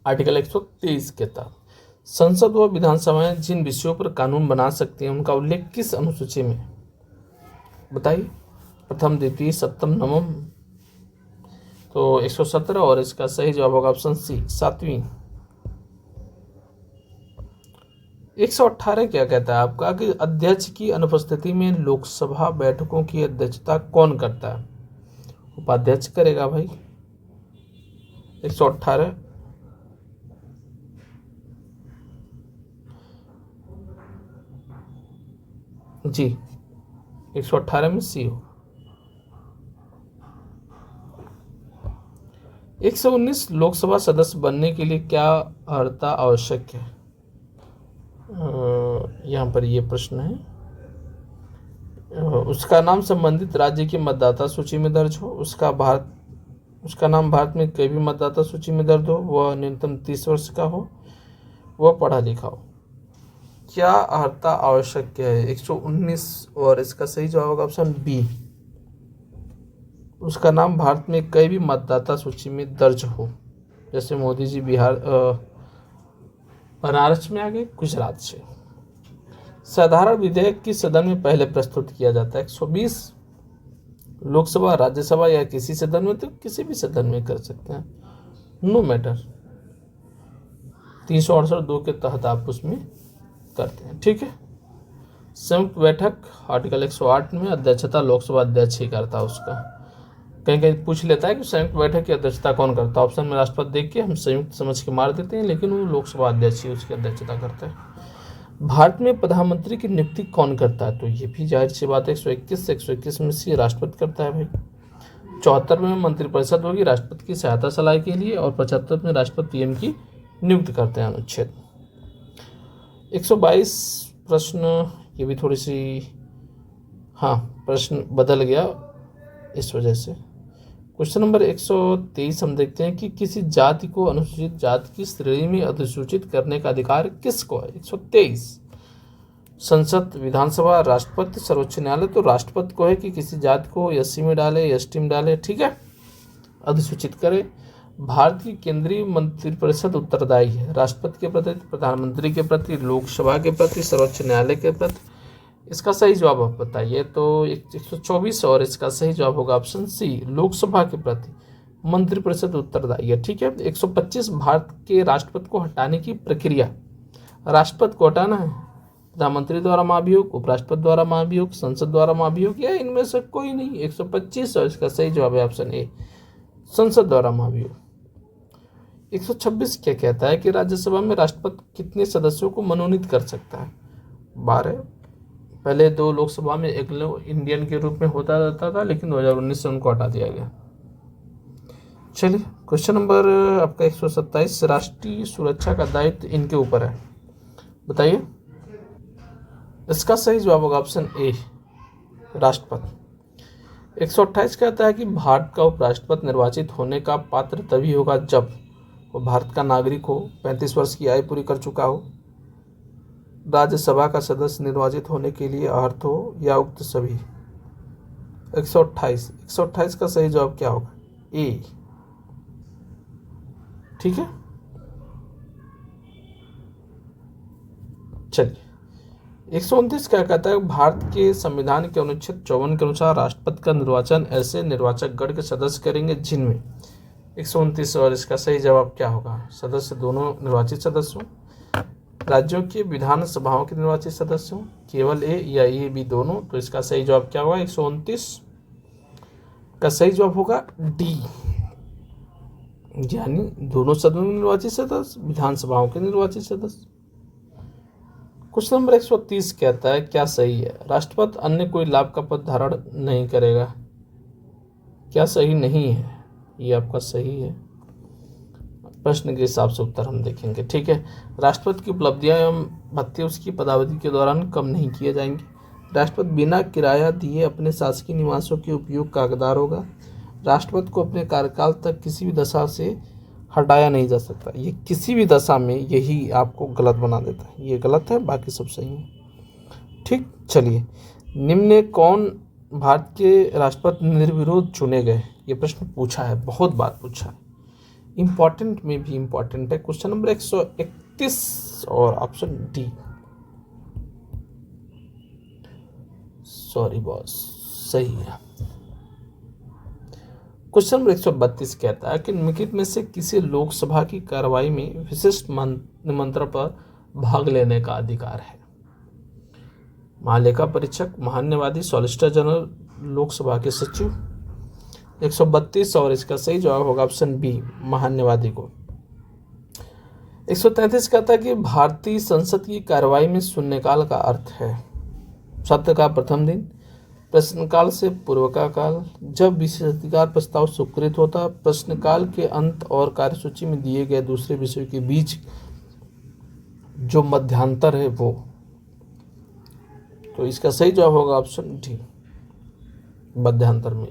आर्टिकल 123 के तहत संसद व विधानसभाएं जिन विषयों पर कानून बना सकती हैं उनका उल्लेख किस अनुसूची में, बताइए। प्रथम, द्वितीय, सप्तम, नवम। तो 117 और इसका सही जवाब होगा ऑप्शन सी, 7वीं। 118 क्या कहता है आपका कि अध्यक्ष की अनुपस्थिति में लोकसभा बैठकों की अध्यक्षता कौन करता है। उपाध्यक्ष करेगा भाई। 118 जी, 118 में सी हो। 119 लोकसभा सदस्य बनने के लिए क्या अर्हता आवश्यक है? यहाँ पर ये प्रश्न है। उसका नाम संबंधित राज्य की मतदाता सूची में दर्ज हो, उसका नाम भारत में कई भी मतदाता सूची में दर्ज हो, वह न्यूनतम 30 वर्ष का हो, वह पढ़ा लिखा हो। क्या अर्हता आवश्यक है? 119 और इसका सही जवाब होगा ऑप्शन बी। उसका नाम भारत में कई भी मतदाता सूची में दर्ज हो। जैसे मोदी जी बनारस में आ गए, गुजरात से। साधारण विधेयक किस सदन में पहले प्रस्तुत किया जाता है? 120 लोकसभा, राज्यसभा या किसी सदन में, तो किसी भी सदन में कर सकते हैं, नो मैटर। 368(2) के तहत आप उसमें करते हैं, ठीक है। संयुक्त बैठक आर्टिकल 108 में अध्यक्षता लोकसभा अध्यक्ष ही करता है उसका। कहीं कहीं पूछ लेता है कि संयुक्त बैठक की अध्यक्षता कौन करता है, ऑप्शन में राष्ट्रपति देख के हम संयुक्त समझ के मार देते हैं, लेकिन वो लोकसभा अध्यक्ष ही उसकी अध्यक्षता करता है। भारत में प्रधानमंत्री की नियुक्ति कौन करता है? तो ये भी जाहिर सी बात है, 121 में से राष्ट्रपति करता है भाई। 74 में मंत्रिपरिषद होगी राष्ट्रपति की सहायता सलाह के लिए, और 75 में राष्ट्रपति पीएम की नियुक्ति करते हैं। अनुच्छेद 122 प्रश्न, ये भी थोड़ी सी प्रश्न बदल गया इस वजह से। क्वेश्चन नंबर 123 हम देखते हैं कि किसी जाति को अनुसूचित जाति की श्रेणी में अधिसूचित करने का अधिकार किसको है? 123 संसद, विधानसभा, राष्ट्रपति, सर्वोच्च न्यायालय। तो राष्ट्रपति को है कि किसी जाति को एससी में डाले, एसटी में डाले, ठीक है, अधिसूचित करे। भारत की केंद्रीय मंत्रिपरिषद उत्तरदायी है राष्ट्रपति के प्रति, प्रधानमंत्री के प्रति, लोकसभा के प्रति, सर्वोच्च न्यायालय के प्रति। इसका सही जवाब आप बताइए। तो 124 और इसका सही जवाब होगा ऑप्शन सी, लोकसभा के प्रति मंत्रिपरिषद उत्तरदायी है, ठीक है। 125 भारत के राष्ट्रपति को हटाने की प्रक्रिया। राष्ट्रपति को हटाना है, प्रधानमंत्री द्वारा महाभियोग, उपराष्ट्रपति द्वारा महाभियोग, संसद द्वारा महाभियोग, या इनमें से कोई नहीं। 125 और इसका सही जवाब है ऑप्शन ए, संसद द्वारा महाभियोग। 126 क्या कहता है कि राज्यसभा में राष्ट्रपति कितने सदस्यों को मनोनीत कर सकता है? 12। पहले 2 लोकसभा में एक इंडियन के रूप में होता रहता था, लेकिन 2019 से उनको हटा दिया गया। चलिए क्वेश्चन नंबर आपका 127, राष्ट्रीय सुरक्षा का दायित्व इनके ऊपर है, बताइए। इसका सही जवाब होगा ऑप्शन ए, राष्ट्रपति। 128 कहता है कि भारत का उपराष्ट्रपति निर्वाचित होने का पात्र तभी होगा जब वो भारत का नागरिक हो, 35 वर्ष की आयु पूरी कर चुका हो, राज्यसभा का सदस्य निर्वाचित होने के लिए अर्हत हो, या उक्त सभी। 128 का सही जवाब क्या होगा? ए, ठीक है। चलिए 129 क्या कहता है? भारत के संविधान के अनुच्छेद 54 के अनुसार राष्ट्रपति का निर्वाचन ऐसे निर्वाचक गण के सदस्य करेंगे जिनमें 129 और इसका सही जवाब क्या होगा? सदस्य दोनों निर्वाचित सदस्य हों, राज्यों के विधानसभाओं के निर्वाचित सदस्य हों, केवल ए या ए बी दोनों। तो इसका सही जवाब क्या होगा? 129 का सही जवाब होगा डी, यानी दोनों सदनों में निर्वाचित सदस्य, विधानसभाओं के निर्वाचित सदस्य। क्वेश्चन नंबर 130 कहता है क्या सही है? राष्ट्रपति अन्य कोई लाभ का पद धारण नहीं करेगा। क्या सही नहीं है? ये आपका सही है। प्रश्न के हिसाब से उत्तर हम देखेंगे, ठीक है। राष्ट्रपति की उपलब्धियां एवं भत्ते उसकी पदावधि के दौरान कम नहीं किए जाएंगे। राष्ट्रपति बिना किराया दिए अपने शासकीय निवासों के उपयोग का हकदार होगा। राष्ट्रपति को अपने कार्यकाल तक किसी भी दशा से हटाया नहीं जा सकता। ये किसी भी दशा में, यही आपको गलत बना देता है। ये गलत है, बाकी सब सही है, ठीक। चलिए, निम्न कौन भारत के राष्ट्रपति निर्विरोध चुने गए? ये प्रश्न पूछा है, बहुत बार पूछा है, इंपॉर्टेंट में भी इंपॉर्टेंट है। क्वेश्चन नंबर 131 और ऑप्शन डी, सॉरी बॉस, सही है। क्वेश्चन नंबर 132 कहता है कि निम्नलिखित में से किसी लोकसभा की कार्रवाई में विशिष्ट निमंत्रण पर भाग लेने का अधिकार है? महालेखा परीक्षक, महान्यायवादी, सॉलिसिटर जनरल, लोकसभा के सचिव, 132 और इसका सही जवाब होगा ऑप्शन बी, महान्यवादी को। 133 कहता है कि भारतीय संसद की कार्रवाई में शून्यकाल का अर्थ है सत्र का प्रथम दिन, प्रश्नकाल से पूर्व का काल, जब विशेषाधिकार प्रस्ताव स्वीकृत होता, प्रश्नकाल के अंत और कार्यसूची में दिए गए दूसरे विषय के बीच जो मध्यांतर है वो। तो इसका सही जवाब होगा ऑप्शन डी, मध्यांतर में।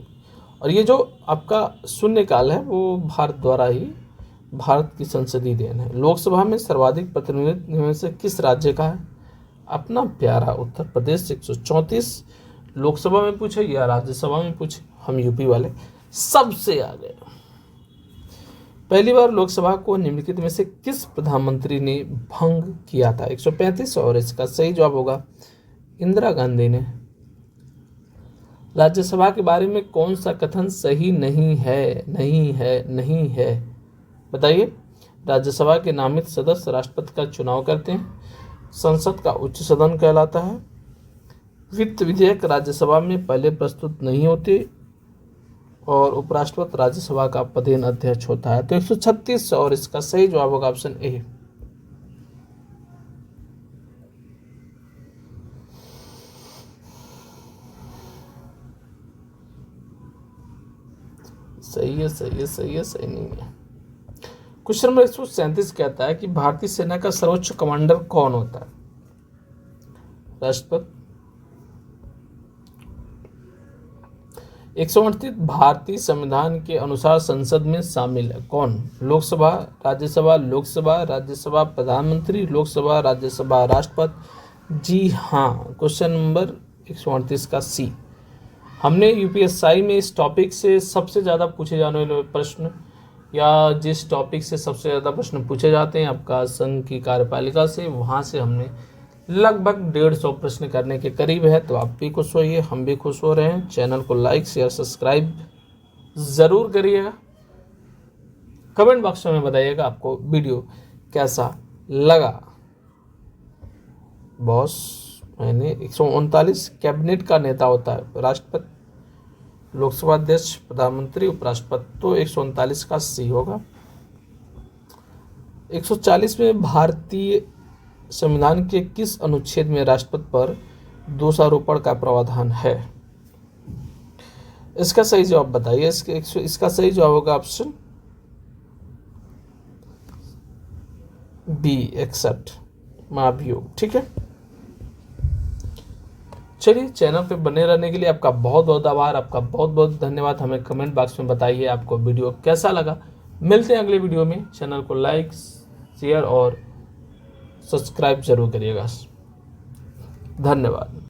और ये जो आपका शून्यकाल है वो भारत द्वारा ही, भारत की संसदीय देन है। लोकसभा में सर्वाधिक प्रतिनिधित्व इनमें से किस राज्य का है? अपना प्यारा उत्तर प्रदेश 134। लोकसभा में पूछे या राज्यसभा में पूछे, हम यूपी वाले सबसे आगे। पहली बार लोकसभा को निम्नलिखित में से किस प्रधानमंत्री ने भंग किया था? 135 और इसका सही जवाब होगा इंदिरा गांधी ने। राज्यसभा के बारे में कौन सा कथन सही नहीं है? नहीं है, नहीं है, बताइए। राज्यसभा के नामित सदस्य राष्ट्रपति का चुनाव करते हैं, संसद का उच्च सदन कहलाता है, वित्त विधेयक राज्यसभा में पहले प्रस्तुत नहीं होते और उपराष्ट्रपति राज्यसभा का पदेन अध्यक्ष होता है। तो 136 और इसका सही जवाब होगा ऑप्शन ए। सही है, सही है, सही है, सही नहीं है। क्वेश्चन नंबर 137 कहता है कि भारतीय सेना का सर्वोच्च कमांडर कौन होता है? राष्ट्रपति। 138 भारतीय संविधान के अनुसार संसद में शामिल है कौन? लोकसभा, राज्यसभा, लोकसभा, राज्यसभा प्रधानमंत्री, लोकसभा, राज्यसभा राष्ट्रपति। जी हाँ, क्वेश्चन नंबर 138 का सी। हमने यूपीएससी में इस टॉपिक से सबसे ज़्यादा पूछे जाने वाले प्रश्न, या जिस टॉपिक से सबसे ज़्यादा प्रश्न पूछे जाते हैं आपका संघ की कार्यपालिका से, वहाँ से हमने लगभग 150 प्रश्न करने के करीब है। तो आप भी खुश होइए, हम भी खुश हो रहे हैं। चैनल को लाइक, शेयर, सब्सक्राइब ज़रूर करिएगा। कमेंट बॉक्स में बताइएगा आपको वीडियो कैसा लगा। बॉस, मैंने 139 कैबिनेट का नेता होता है राष्ट्रपति, लोकसभा अध्यक्ष, प्रधानमंत्री, उपराष्ट्रपति। तो 139 का सी होगा। 140 में भारतीय संविधान के किस अनुच्छेद में राष्ट्रपति पर दोषारोपण का प्रावधान है? इसका सही जवाब बताइए। इसका सही जवाब होगा ऑप्शन बी, 61, महाभियोग। ठीक है, चलिए, चैनल पे बने रहने के लिए आपका बहुत बहुत आभार, आपका बहुत बहुत धन्यवाद। हमें कमेंट बॉक्स में बताइए आपको वीडियो कैसा लगा। मिलते हैं अगले वीडियो में। चैनल को लाइक, शेयर और सब्सक्राइब जरूर करिएगा। धन्यवाद।